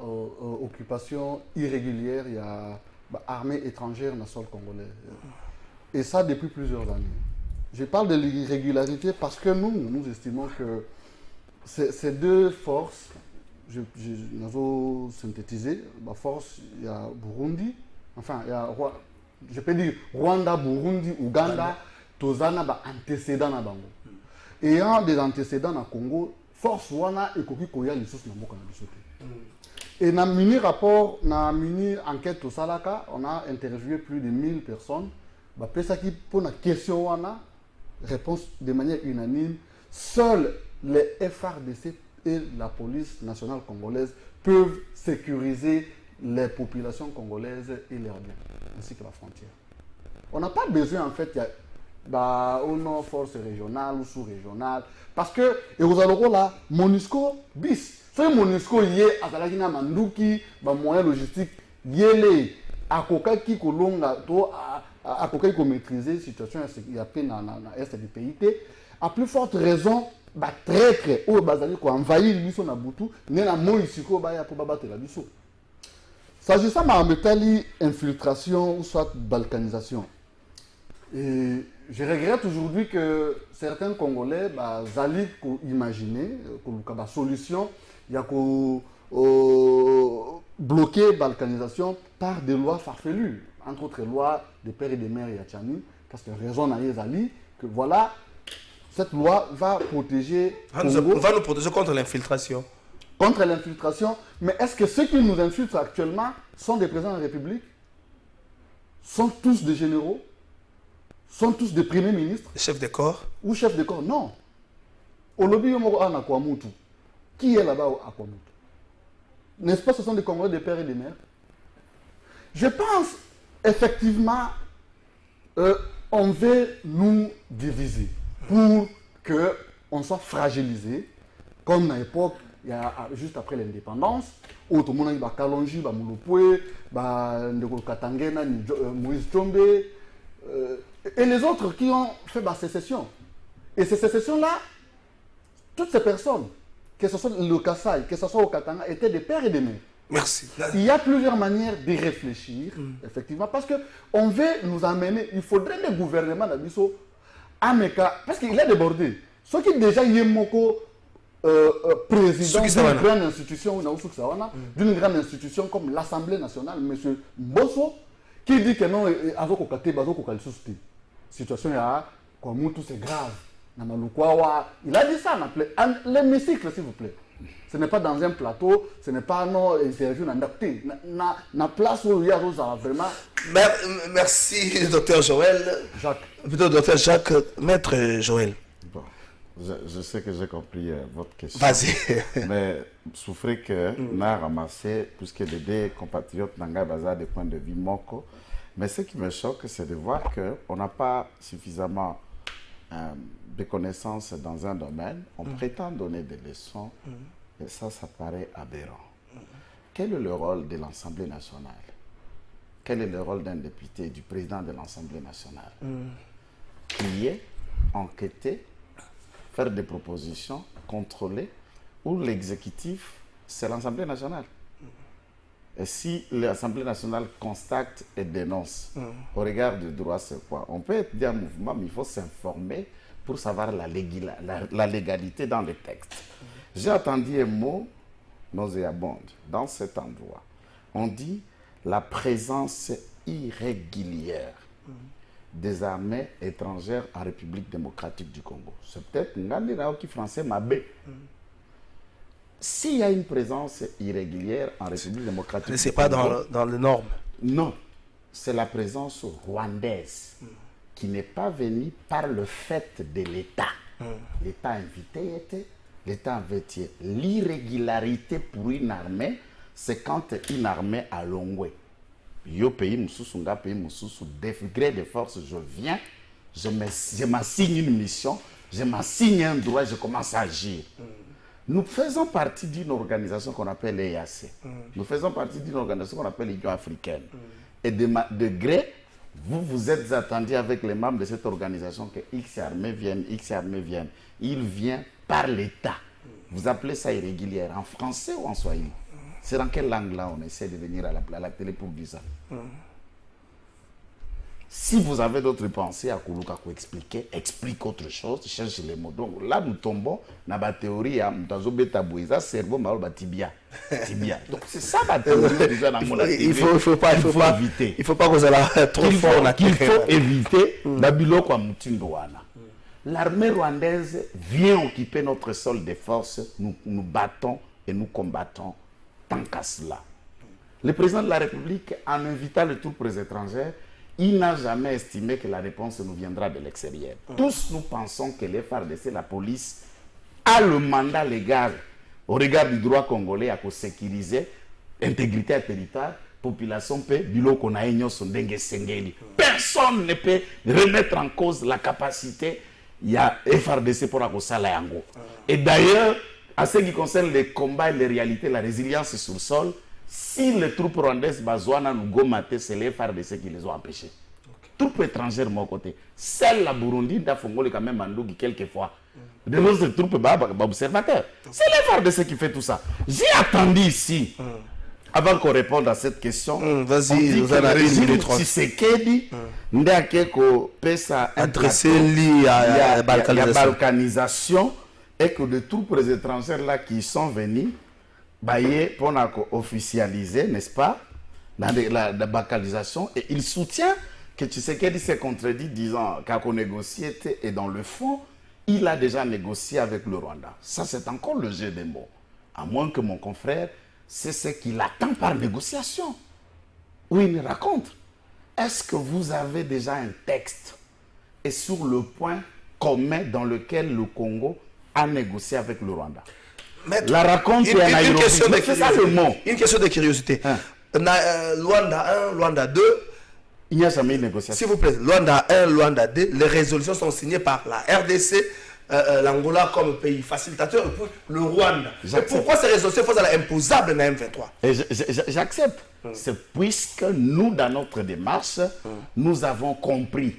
occupation irrégulière il y a armée étrangère dans le sol congolais. Et ça depuis plusieurs années. Je parle de l'irrégularité parce que nous estimons que ces deux forces, je vais synthétiser, la force, il y a Burundi, enfin, il y a, je peux dire Rwanda, Burundi, Ouganda, Tozana, antécédents na Bango. Ayant des antécédents na Congo, force Wana et Koki Koya, les sources na Mboka na Bisote. Et dans mini rapport, dans mini enquête au Salaka, on a interviewé plus de 1000 personnes. Pesaki pour la question wana réponse de manière unanime, seuls les FRDC et la police nationale congolaise peuvent sécuriser les populations congolaises et leurs biens, ainsi que la frontière. On n'a pas besoin, en fait, une force régionale ou sous-régionale, parce que, et vous allez là, MONUSCO bis. C'est MONUSCO y est à la Manduki, moyen logistique, yélé, à Kokaki Kolonga, à Kokaki maîtriser la situation, il y a peine dans l'Est du pays. À plus forte raison, traître ou bazali ko envahir biso na butu nena moi siko ba ya pour battre la biso. S'agissant de infiltration ou soit balkanisation, et je regrette aujourd'hui que certains Congolais zali ko imaginer que la solution il y a ko bloquer la balkanisation par des lois farfelues, entre autres lois des pères et des mères Yachani, parce que raison na zali que voilà. Cette loi va protéger. Va nous protéger contre l'infiltration. Contre l'infiltration. Mais est-ce que ceux qui nous infiltrent actuellement sont des présidents de la République? Sont tous des généraux? Sont tous des premiers ministres? Chefs de corps? Ou chefs de corps? Non. Au lobby Yomoro Ana Kwamutu. Qui est là-bas à Kwamutu? N'est-ce pas, ce sont des Congolais, des pères et des mères? Je pense, effectivement, on veut nous diviser pour qu'on soit fragilisé, comme à l'époque, juste après l'indépendance, où tout le monde a eu Kalonji, Moulopoué, Katangena, Moïse Tchombe, et les autres qui ont fait sécession. Et ces sécessions-là, toutes ces personnes, que ce soit le Kassai, que ce soit au Katanga, étaient des pères et des mères. Merci. Il y a plusieurs manières de réfléchir, effectivement, parce qu'on veut nous amener, il faudrait des gouvernements d'Abisso, parce qu'il est débordé. Ceux qui déjà y président d'une grande institution, d'une grande institution comme l'Assemblée nationale, M. Mbosso, qui dit que non, la situation c'est grave. Il a dit ça, l'hémicycle, s'il vous plaît. Ce n'est pas dans un plateau, ce n'est pas non interview na place où il y a vraiment. Merci, docteur Joël. Jacques. Plutôt docteur Jacques, maître Joël. Bon, je sais que j'ai compris votre question. Vas-y. Mais souffrez que n'a ramassé, puisque les deux compatriotes n'ont pas des points de vue moko. Mais ce qui me choque, c'est de voir qu'on n'a pas suffisamment de connaissances dans un domaine. On prétend donner des leçons. Et ça paraît aberrant. Quel est le rôle de l'Assemblée nationale? Quel est le rôle d'un député, du président de l'Assemblée nationale? Crier, enquêter, faire des propositions, contrôler, ou l'exécutif, c'est l'Assemblée nationale. Et si l'Assemblée nationale constate et dénonce, au regard du droit, c'est quoi? On peut être d'un mouvement, mais il faut s'informer pour savoir la légalité dans les textes. J'ai entendu un mot nauséabond dans cet endroit. On dit la présence irrégulière des armées étrangères en République démocratique du Congo. C'est peut-être un qui français Mabé. S'il y a une présence irrégulière en République démocratique du Congo... Ce n'est pas dans les normes. Non, c'est la présence rwandaise qui n'est pas venue par le fait de l'État. L'État invité était... L'État invité. L'irrégularité pour une armée, c'est quand une armée a longé. Yo pays Moussousunga, pays Moussoussou, degré de force, je viens, je m'assigne une mission, je m'assigne un droit, je commence à agir. Nous faisons partie d'une organisation qu'on appelle l'EAC. Nous faisons partie d'une organisation qu'on appelle l'Union africaine. Et de gré, vous êtes attendu avec les membres de cette organisation que X armée vienne, X armée vienne. Il vient par l'État. Vous appelez ça irrégulière, en français ou en swahili? C'est dans quelle langue là on essaie de venir à la télé pour dire ça? Si vous avez d'autres pensées à Koulouka pour expliquer, explique autre chose, cherche les mots. Donc là, nous tombons dans la théorie, cerveau, tibia. Donc c'est ça la théorie déjà dans mon il faut pas éviter. Il faut pas que ça trop fort. Il faut éviter l'armée rwandaise vient occuper notre sol de force, nous battons et nous combattons tant qu'à cela. Le président de la République, en invitant les troupes étrangères, il n'a jamais estimé que la réponse nous viendra de l'extérieur. Tous nous pensons que les FARDC, la police, a le mandat légal au regard du droit congolais à sécuriser intégrité à territoire, population peut biloko na enyo sondenge sengeli. Personne ne peut remettre en cause la capacité il y a FRDC pour akosala yango. Et d'ailleurs, en ce qui concerne les combats et les réalités, la résilience sur le sol, si les troupes rwandaises bazouana nous gomaté, c'est les FRDC qui les ont empêchés. Troupes étrangères, mon côté. Celle la Burundi, d'Afongole, quand même, Mandougi, quelquefois. De l'autre troupes, observateurs. C'est les FRDC qui fait tout ça. J'ai attendu ici, avant qu'on réponde à cette question, vas-y, vous en avez une minute 30. Tshisekedi, Ndakeko Pesa adressé à la balkanisation et que les troupes étrangères là qui sont venues, pour officialiser, n'est-ce pas, la balkanisation, et il soutient que Tshisekedi s'est contredit disant qu'on négocié et dans le fond, il a déjà négocié avec le Rwanda. Ça, c'est encore le jeu des mots. À moins que mon confrère, c'est ce qu'il attend par négociation. Où il me raconte. Est-ce que vous avez déjà un texte et sur le point commun dans lequel le Congo a négocié avec le Rwanda? Maître, la raconte est un question de c'est ça le mot. Une question de curiosité. Luanda 1, Luanda 2. Il n'y a jamais eu de négociation. S'il vous plaît, Luanda 1, Luanda 2, les résolutions sont signées par la RDC, l'Angola comme pays facilitateur, et puis le Rwanda. Et pourquoi ces résolutions sont imposables dans M23? J'accepte. C'est puisque nous, dans notre démarche, nous avons compris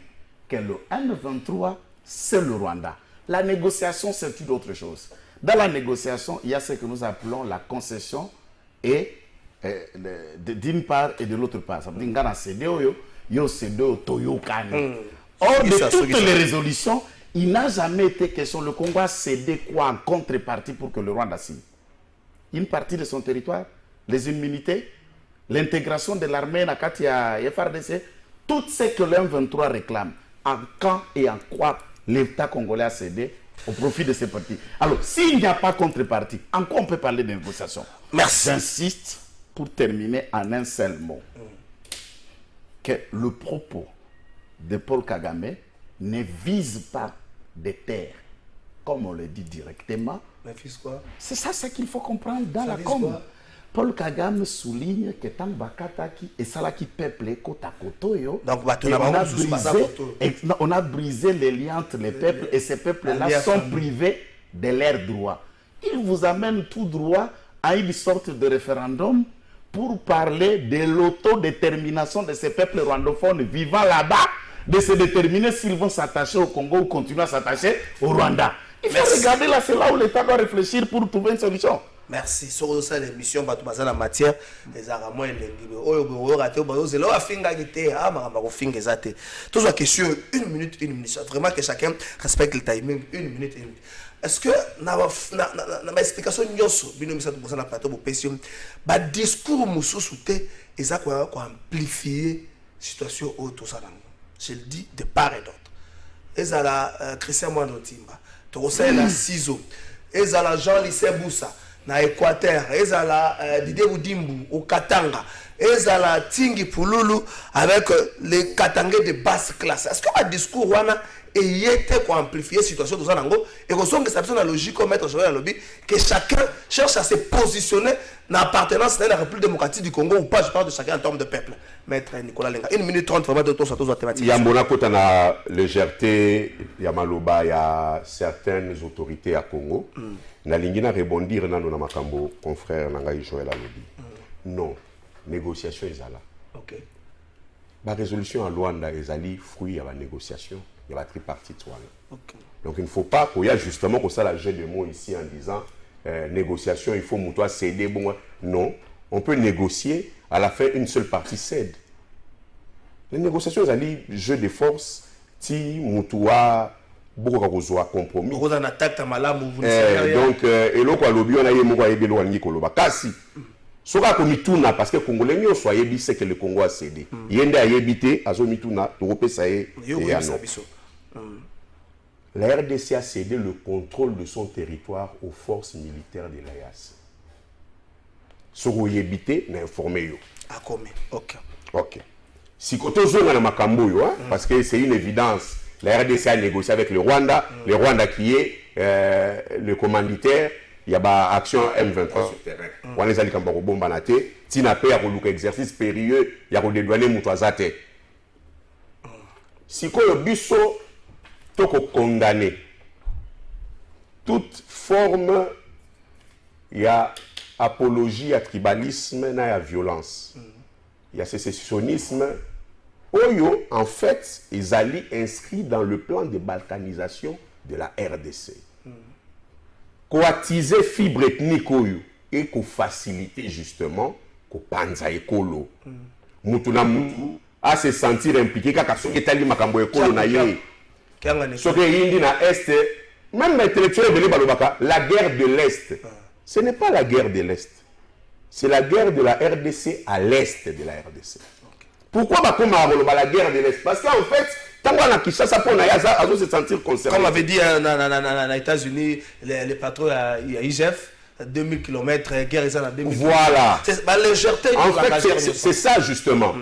que le M23, c'est le Rwanda. La négociation, c'est une autre chose. Dans la négociation, il y a ce que nous appelons la concession et d'une part et de l'autre part. Ça veut dire Or, de toutes les résolutions, il n'a jamais été question. Le Congo a cédé quoi en contrepartie pour que le Rwanda signe? Une partie de son territoire, les immunités, l'intégration de l'armée dans la FRDC, tout ce que le M23 réclame, en quand et en quoi l'État congolais a cédé au profit de ces partis. Alors, s'il n'y a pas contrepartie, en quoi on peut parler de négociation? Merci. J'insiste pour terminer en un seul mot. Que le propos de Paul Kagame ne vise pas des terres, comme on le dit directement. Mais vise quoi? C'est ça ce qu'il faut comprendre dans ça la com. Quoi? Paul Kagame souligne que tant Bakataki et Salaki peuple Kotakotoyo, donc on a brisé les liens entre les peuples et ces peuples-là sont privés de leurs droits. Il vous amène tout droit à une sorte de référendum pour parler de l'autodétermination de ces peuples rwandophones vivant là-bas, de se déterminer s'ils vont s'attacher au Congo ou continuer à s'attacher au Rwanda. Il faut regarder là, c'est là où l'État doit réfléchir pour trouver une solution. Merci. Sur cette émission, on la matière des arabes et les toujours la question, une minute. Vraiment que chacun respecte le timing, une minute. Est-ce que dans ma explication, le discours ils ont amplifié la situation autour de ça. Je le dis de part et d'autre. Ils ont la Christian Mwanotimba, la Ciseaux, ils ont la Jean-Lycée Boussa. Na Équateur, ezala Didier Boudimbu au Katanga, ezala Tingi Pululu avec les Katangais de basse classe. Est-ce que le discours wana était pour amplifier la situation de Zanango et que ça c'est la logique comme maître Joël Lobby que chacun cherche à se positionner dans l'appartenance à la République démocratique du Congo ou pas? Je parle de chacun en termes de peuple. Maître Nicolas Lenga, 1 minute 30 vraiment de tout ça, thématique. Il y a mon côté na légèreté, il y a Maloba, il y a certaines autorités à Congo. Na lingina rebondir na makambo confrère Nangai Joël Alobi. Non, négociation ezala. OK. La résolution à Luanda ezali fruit à la négociation, il y a la tripartite. OK. Donc il ne faut pas qu'il y ait justement comme ça la jeu de mots ici en disant négociation, il faut moutoir céder. Bon, non, on peut négocier, à la fin une seule partie cède. Les négociations ezali jeu de force, ti moutoir beaucoup de compromis. Donc, et là, quoi, l'objet, on a eu mon gars, il y a Koloba. Kasi, ce qu'on a mituna parce que Congolais ne soit ébi c'est que le Congo a cédé. Il y a un habité à zone mituna, tu repères ça y est. La RDC a cédé le contrôle de son territoire aux forces militaires de l'AES. Ce qu'on a habité, n'a informé yo. Ah, comme, ok. Ok. Si côté zone na makambo yo, parce que c'est une évidence. La RDC a négocié avec le Rwanda qui est le commanditaire, y a ba action M23 sur terrain. On ezali kamba ko bomba na te, tina pe ya ko luka exercice périlleux ya ko dédouaner mutu azate. Sikoyo biso toko condamner toute forme ya apologie à tribalisme na ya violence. Il y a sécessionnisme. Oyo, en fait, ezali inscrit dans le plan de balkanisation de la RDC. Coatiser fibre ethnique oyo et ko faciliter justement ko panza ekolo. Mutu na mutu à se sentir impliqué kaka soki tali makambo ekolo na ye. Soki yindi na est, même intellectuel de balobaka, la guerre de l'Est. Ce n'est pas la guerre de l'Est. C'est la guerre de la RDC à l'Est de la RDC. Pourquoi la guerre de l'Est? Parce qu'en fait, tant qu'on a Kinshasa pour se sentir concerné. Comme on avait dit aux États-Unis, les patrons à IGF, 2000 km, guerre est à 2000 km. Voilà. En fait, c'est ça justement.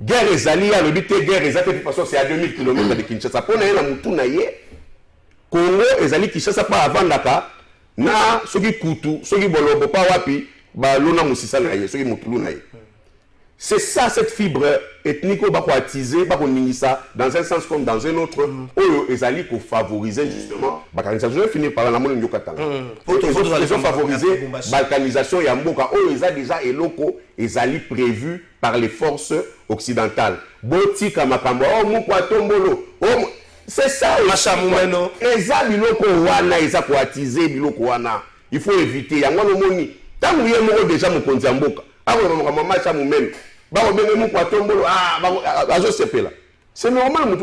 Guerre ezali, le but est guerre ezali, de toute façon c'est à 2000 km de Kinshasa. Pour nous, Congo ezali Kinshasa pas avant Dakar. Na soki kutu, soki bolobo pa wapi, ba lona musisa na ye, soki mutulu na ye. C'est ça, cette fibre ethnique, on va attiser, dans un sens comme dans un autre, ils allaient pour favoriser justement la balkanisation. Je vais finir par la monnaie de Yucatan. Ils ont favorisé la balkanisation et Mboka. Ils ont déjà et locaux, ils allaient prévus par les forces occidentales. Boti Kamakambo, Tombolo. C'est ça aussi. Ils ont wana, ils ont attisé biloko wana. Il faut éviter. Il y a un moni. Tant que vous avez déjà mon compte Mboka. C'est normal,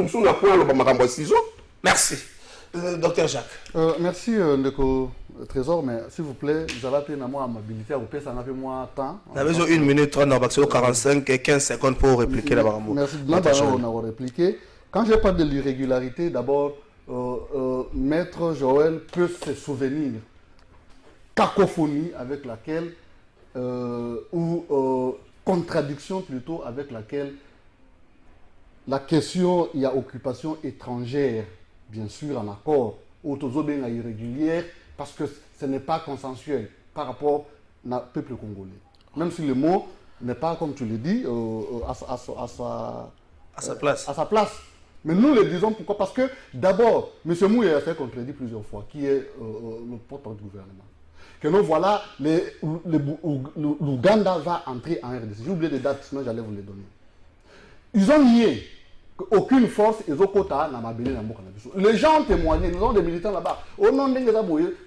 merci. Docteur Jacques. Merci, Ndeko Trésor, mais s'il vous plaît, vous avez une amabilité à vous payer, ça n'a fait moins de temps. Vous avez 1 minute 30, 45 et 15 secondes pour répliquer la barambo. Merci, on a répliqué. Quand je parle de l'irrégularité, d'abord, Maître Joël peut se souvenir cacophonie avec laquelle ou contradiction plutôt avec laquelle la question, il y a occupation étrangère, bien sûr en accord, ou irrégulière, parce que ce n'est pas consensuel par rapport au peuple congolais. Même si le mot n'est pas, comme tu le dis, à sa place. Mais nous le disons pourquoi? Parce que d'abord, M. Mouya s'est contredit plusieurs fois, qui est le porte-parole du gouvernement. Que nous voilà, l'Ouganda va entrer en RDC. J'ai oublié les dates, sinon j'allais vous les donner. Ils ont nié qu'aucune force est au quota dans ma belle. Les gens ont témoigné, nous avons des militants là-bas. Au nom de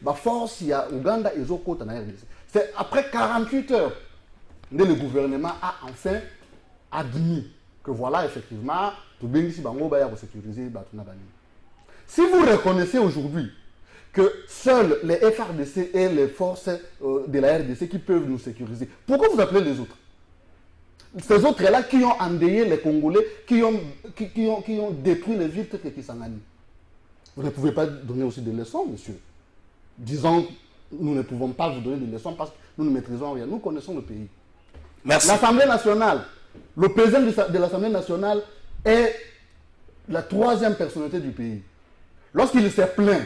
la force, il y a Ouganda et au quota dans RDC. C'est après 48 heures que le gouvernement a enfin admis que voilà, effectivement, tout bien ici, sécuriser. Si vous reconnaissez aujourd'hui que seuls les FRDC et les forces de la RDC qui peuvent nous sécuriser, pourquoi vous appelez les autres? Ces autres-là qui ont endeuillé les Congolais, qui ont détruit les villes de Kisangani. Vous ne pouvez pas donner aussi des leçons, monsieur. Disons, nous ne pouvons pas vous donner des leçons parce que nous ne maîtrisons rien. Nous connaissons le pays. Merci. L'Assemblée nationale, le président de l'Assemblée nationale est la troisième personnalité du pays. Lorsqu'il s'est plaint,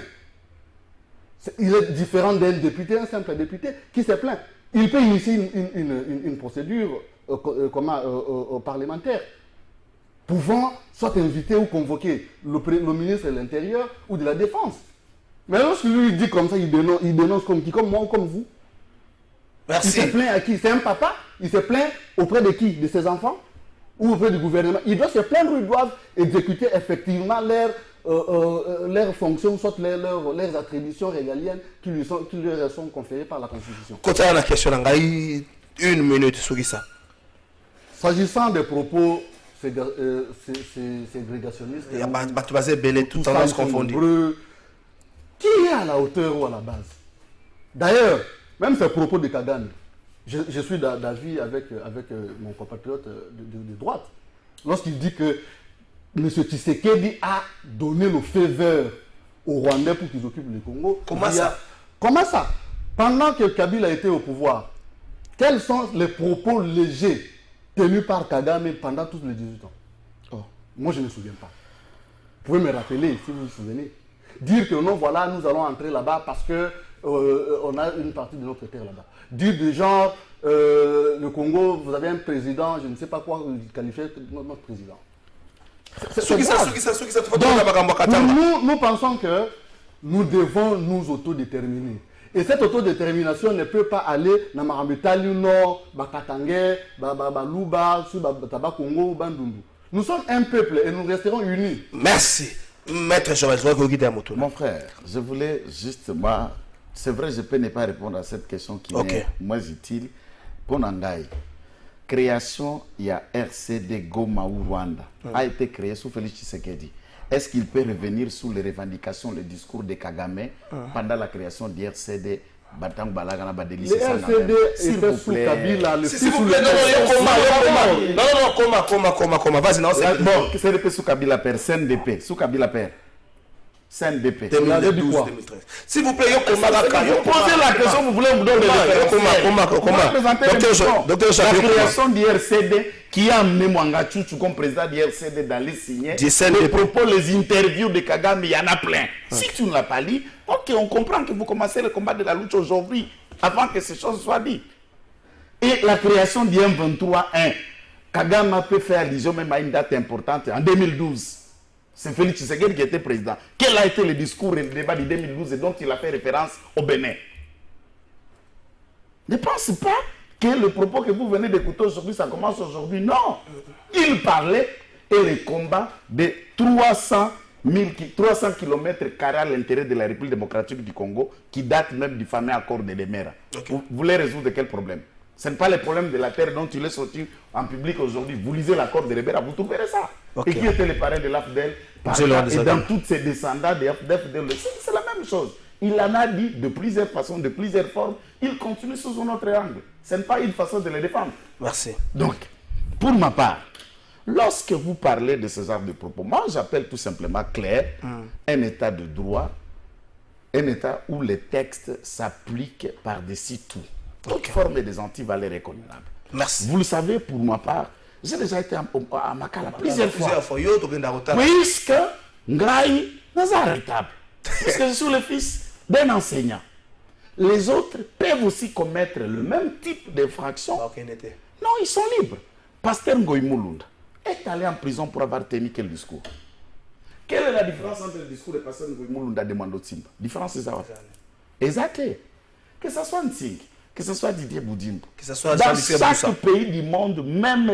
il est différent d'un député, un simple député qui s'est plaint. Il peut initier une procédure parlementaire, pouvant soit inviter ou convoquer le ministre de l'Intérieur ou de la Défense. Mais lorsque lui dit comme ça, il dénonce comme qui? Comme moi ou comme vous? Merci. Il se plaint à qui? C'est un papa? Il se plaint auprès de qui? De ses enfants? Ou auprès du gouvernement? Il doit se plaindre, ils doivent exécuter effectivement leurs fonctions, soit leurs attributions régaliennes qui leur sont conférées par la Constitution. Côté à la question, 1 minute sur ça. S'agissant des propos ségrégationnistes, il y a basé belé tout en confondu. Qui est à la hauteur ou à la base? D'ailleurs, même ces propos de Kagame, je suis d'avis avec mon compatriote de droite. Lorsqu'il dit que M. Tshisekedi a donné le feu vert aux Rwandais pour qu'ils occupent le Congo. Comment ça? Comment ça? Pendant que Kabila était au pouvoir, quels sont les propos légers tenus par Kagame pendant tous les 18 ans? Oh, moi, je ne me souviens pas. Vous pouvez me rappeler, si vous vous souvenez. Dire que non, voilà, nous allons entrer là-bas parce que on a une partie de notre terre là-bas. Dire du genre, le Congo, vous avez un président, je ne sais pas quoi qualifier notre président. Donc, nous pensons que nous devons nous autodéterminer. Et cette autodétermination ne peut pas aller dans Marambetali Nord, Bakatangé, Baluba, Congo, Bandundu. Nous sommes un peuple et nous resterons unis. Merci. Maître Joël, je vais vous dire. Mon frère, je voulais juste, moi, c'est vrai, je peux ne pas répondre à cette question qui est moins utile. Pour Nangaï, création, il y a RCD Goma ou Rwanda, a été créé sous Félix Tshisekedi. Est-ce qu'il peut revenir sous les revendications, le discours de Kagame pendant la création du RCD? Le RCD était sous Kabila, s'il vous plaît, comment vas-y, non, c'est bon, c'est sous Kabila Père, CNDP, sous Kabila Père. CNDP. 2012-2013. S'il vous plaît, posez la question, vous voulez vous donner la création du RCD qui a amené Mwanga Tchouchou comme président du RCD dans les signés. Les propos, les interviews de Kagame, il y en a plein. Si tu ne l'as pas lu, ok, on comprend que vous commencez le combat de la lutte aujourd'hui, avant que ces choses soient dites. Et la création du M23-1, Kagame peut faire allusion même à une date importante, en 2012. C'est Félix Tshisekedi qui était président. Quel a été le discours et le débat de 2012 et dont il a fait référence au Bénin? Ne pense pas que le propos que vous venez d'écouter aujourd'hui, ça commence aujourd'hui. Non. Il parlait et le combat de 300 km² à l'intérieur de la République démocratique du Congo, qui date même du fameux accord de Lemera. Vous voulez résoudre quel problème? Ce n'est pas le problème de la terre dont il est sorti en public aujourd'hui. Vous lisez l'accord de Lemera, vous trouverez ça. Et qui était le parrain de l'AFDEL? Et dans toutes ces descendants de l'AFDEL, c'est la même chose. Il en a dit de plusieurs façons, de plusieurs formes. Il continue sous un autre angle. Ce n'est pas une façon de les défendre. Merci. Donc, pour ma part, lorsque vous parlez de ce genre de propos, moi j'appelle tout simplement clair un état de droit, un état où les textes s'appliquent par-dessus tout. Toute forme des antivaleurs est condamnable. Merci. Vous le savez, pour ma part, j'ai déjà été à Makala plusieurs fois. Puisque Ngai n'est arrêtable. Puisque je suis le fils d'un enseignant. Les autres peuvent aussi commettre le même type d'infraction. Non, ils sont libres. Pasteur Ngoï Mulunda est allé en prison pour avoir tenu quel discours? Quelle est la différence entre le discours de Pasteur Ngoï Mulunda et Mando Tsimba? Différence, c'est ça. Exact. Que ce soit Ntsing, que ce soit Didier Boudimbo, que ce soit dans chaque pays du monde, même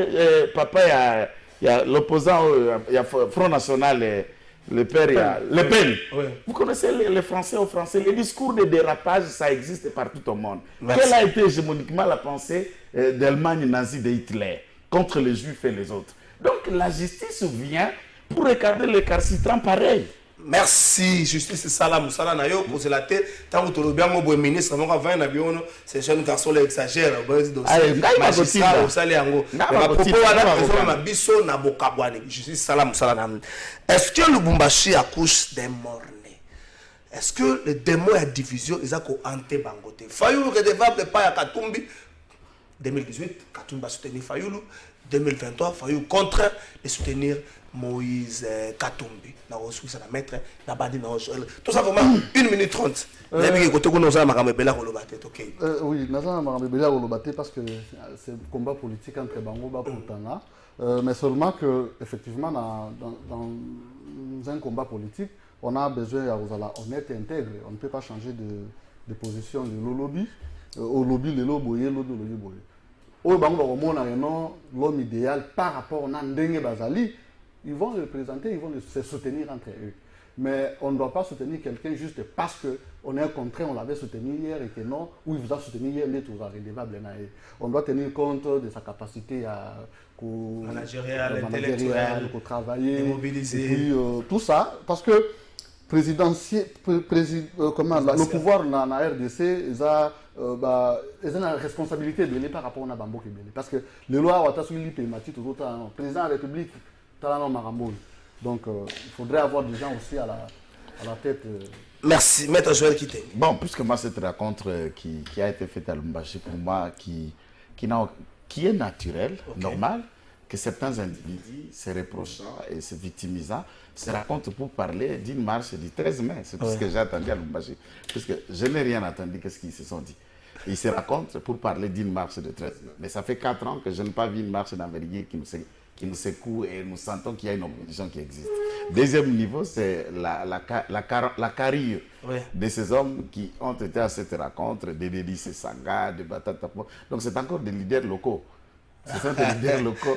papa, il y a l'opposant, il y a Front National, le père, il y a Le Pen. Oui. Vous connaissez les Français aux Français, les discours de dérapage, ça existe partout au monde. Merci. Quelle a été hégémoniquement la pensée d'Allemagne nazie de Hitler contre les Juifs et les autres? Donc la justice vient pour regarder les carcitrants pareils. Merci, justice Salam Salam Nayo, posez la tête. Tant que tu le bien, mon ministre, mon avant d'avion, ces jeunes garçons exagèrent. Magistrat, au salaire, ma propos, ma biso, na bokabwane. Justice Salam Salam. Est-ce que le Bumbashi accouche des morts-nés? Est-ce que le démon à division, ils ont hanté Bangote? Fayoulou redevable pas à Katumbi. 2018, Katumbi a soutenu Fayoulou. 2023, Fayoulou contre de soutenir Moïse Katumbi. Tout ça vraiment 1 minute 30. Oui, Nazana Marambebela Rolobate parce que c'est un combat politique entre Bangoba et Tanga. Mais seulement que, effectivement, dans un combat politique, on a besoin d'être honnête et intègre. On ne peut pas changer de position de lobby. Au lobby, le lobby, au Bangoba, l'homme idéal par rapport à Ndenge Bazali. Ils vont le présenter, ils vont se soutenir entre eux. Mais on ne doit pas soutenir quelqu'un juste parce qu'on est contraint, on l'avait soutenu hier et que non, ou il vous a soutenu hier, mais tout va redevable. On doit tenir compte de sa capacité à managériale, intellectuelle, travailler, mobiliser. Et puis, tout ça, parce que le pouvoir dans la RDC, ils ont une responsabilité de par rapport à Bambo Kébélé. Parce que les lois ont été le président de la République. Donc, il faudrait avoir des gens aussi à la tête. Merci, Maître Joël Kité. Bon, puisque moi, cette rencontre qui a été faite à Lubumbashi, pour moi, qui est naturelle, normale, que certains individus, se reprochant et se victimisant, se racontent pour parler d'une marche du 13 mai. C'est tout ce que j'ai entendu à Lubumbashi. Parce que je n'ai rien entendu de ce qu'ils se sont dit. Ils se racontent pour parler d'une marche de 13 mai. Mais ça fait 4 ans que je n'ai pas vu une marche d'envergure qui nous secoue et nous sentons qu'il y a une opposition qui existe. Deuxième niveau, c'est la carrière de ces hommes qui ont été à cette rencontre, de Dédé Sanga, de Batatapo. Donc c'est encore des leaders locaux. Ce sont des leaders locaux.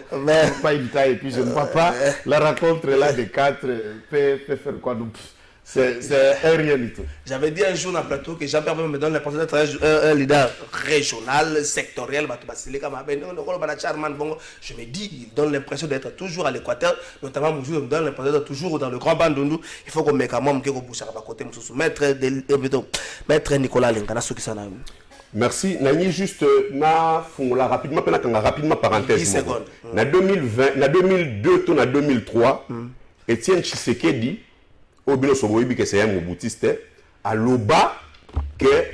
Pas une taille, et puis je ne vois pas la rencontre là des 4 peut faire quoi nous. C'est rien du tout. J'avais dit un jour dans le plateau que Jean-Pierre me donne l'impression d'être un leader régional, sectoriel. Je me dis, il donne l'impression d'être toujours à l'Équateur, notamment Moujou me donne l'impression d'être toujours dans le Grand Bandundu. Il faut qu'on mette un membre qui est à côté. Maître Nicolas Lingana, ce qui s'en a. Merci. Nani juste rapidement parenthèse. 10 secondes. Na 2020, na 2002 to na 2003, Étienne Tshisekedi au bilo soboyibi que c'est un moboutiste à l'oba que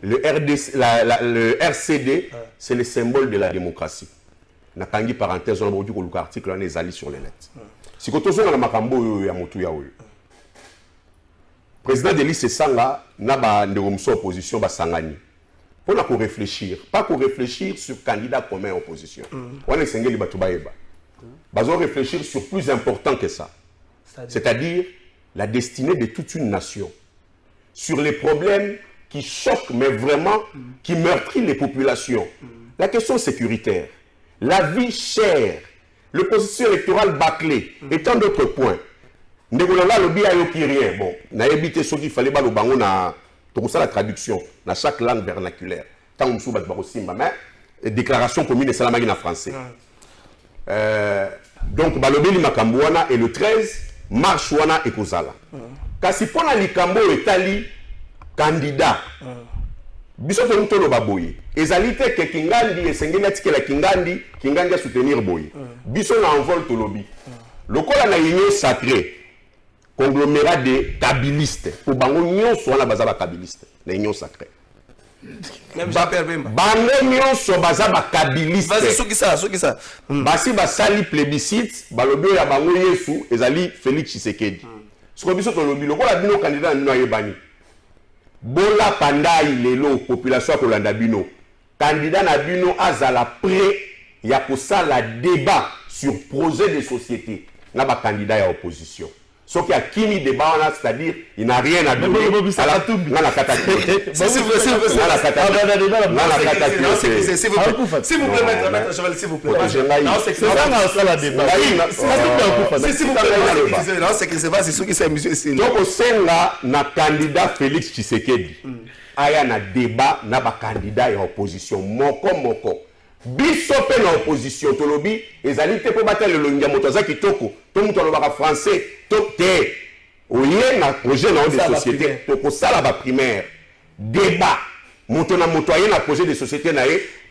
le RCD c'est le symbole de la démocratie. Na kangi parenthèse on a dit que l'article on est allé sur le net. Si quand on a makambo ya motu ya oyo. Président Delis Sanga na ba ndegomso opposition ba sangani. On a pour réfléchir, pas pour réfléchir sur candidat commun opposition. On est sengeli batu baeba. Bazo réfléchir sur plus important que ça. C'est-à-dire la destinée de toute une nation. Sur les problèmes qui choquent, mais vraiment, qui meurtrissent les populations. La question sécuritaire, la vie chère, le processus électoral bâclé, et tant d'autres points. Ndegolala lobi ayo ki rien. Bon, na évité ce qu'il fallait balo bango na tout ça la traduction dans chaque langue vernaculaire. Tant on bat barosimba mais déclaration commune et salamagi en français. Donc balobi li makambo wana et le 13 marche wana ekozala. Kasi pona likambo etali candidat. Biso to ntolo baboye. Ezali te ke Kingandi esengeli atikela Kingandi a soutenir boye. Biso na envol tolobi. Lokola na union sacrée conglomérat de kabilistes. Pour bango nyonso wana bazaba kabiliste na union sacrée. Même Jean-Pierre Bemba. Bango nyonso bazaba kabiliste. Vas-y soki ça. Basi basali plébiscite balobi ya bango Yesu ezali Félix Tshisekedi. Soko biso to lobi lokola bino candidat nino ayebani. Bola pandai lelo population kolanda bino. Candidat na bino azala prêt ya kosala débat sur projet de société na ba candidat ya opposition. Ce qui a kimi débat, c'est-à-dire il n'a rien à donner à la tombe. S'il vous plaît, maître Cheval, s'il vous plaît. C'est ce qui s'est amusé. Donc, au sein na candidat Félix Tshisekedi, il y a un débat na ba candidat à opposition. Moko. Biso pe na opposition tolobi ezali te po batale le nyamotoza kitoko to muto lobaka français to te oye na projet na de société to ko sala ba primaire débat muto na muto aye na projet de société na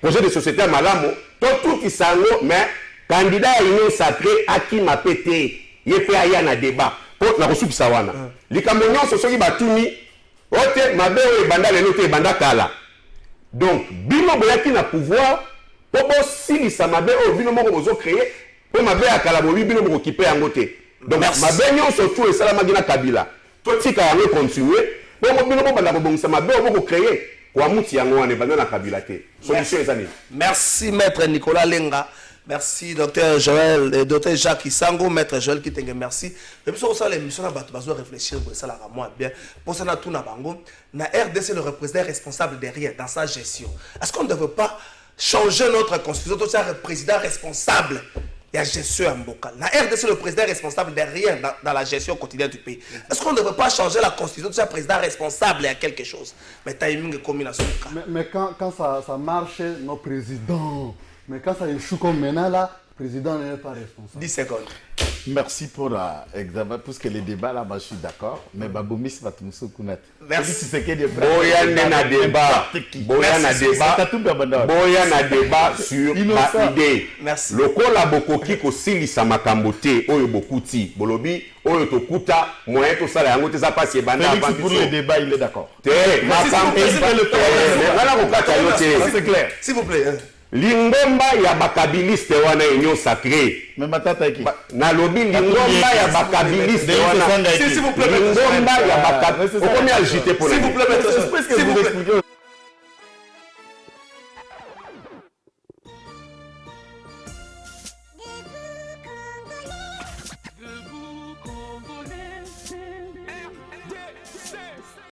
projet de société malamu to tout isango mais candidat à union sacrée aki mapete ye pe aya na débat po na kosukisa wana likambo nyonso soki batuni ote mabe o ebanda lelo te ebanda kala donc bino boyaki na pouvoir Popo si ça m'a bien au bino moko bozo créer pour ma bien akala bo bino moko kipe yango te. Donc ma bien nyon surtout et ça la magina kabila. To tika yango continuer pour bino moko banda bongisa ma bien moko créer kwa muti yango wane banda na kabila te. Solution ezali. Merci maître Nicolas Lenga. Merci docteur Joël et docteur Jacques Isango, maître Joël Kitenge, merci. Et puis ça l'émission na bato bazo réfléchir pour ça la moi bien. Pour ça na tout na bango, na RDC le représentant responsable derrière dans sa gestion. Est-ce qu'on ne devrait pas changer notre constitution, tout ça, le président responsable de la gestion en bocal. La RDC, le président responsable derrière dans la gestion quotidienne du pays. Est-ce qu'on ne devrait pas changer la constitution, tout ça, président responsable à quelque chose? Mais timing est combinaison. Mais quand ça marche, nos présidents. Mais quand ça échoue comme maintenant, là, le président n'est pas responsable. 10 secondes. Merci pour l'examen, parce que les débats là, je suis d'accord. Mais Babomis va tout me connaître. Merci. C'est que des Boya na débat. Boya na débat sur ma idée. Merci. Le kola bokoki ko silisa makambo te oyo bokuti. Bolobi oyo tokuta moyen to sala yango te za passe banda avant. Pour le débat, il est d'accord. C'est clair. S'il vous plaît. lingomba ya bakabiliste wana union sacrée Mais matata qui nalobi lingomba ya bakabiliste wana S'il vous plaît, lingomba ya bakabiliste okomi agité pour s'il vous plaît, Qu'est-ce que vous expliquez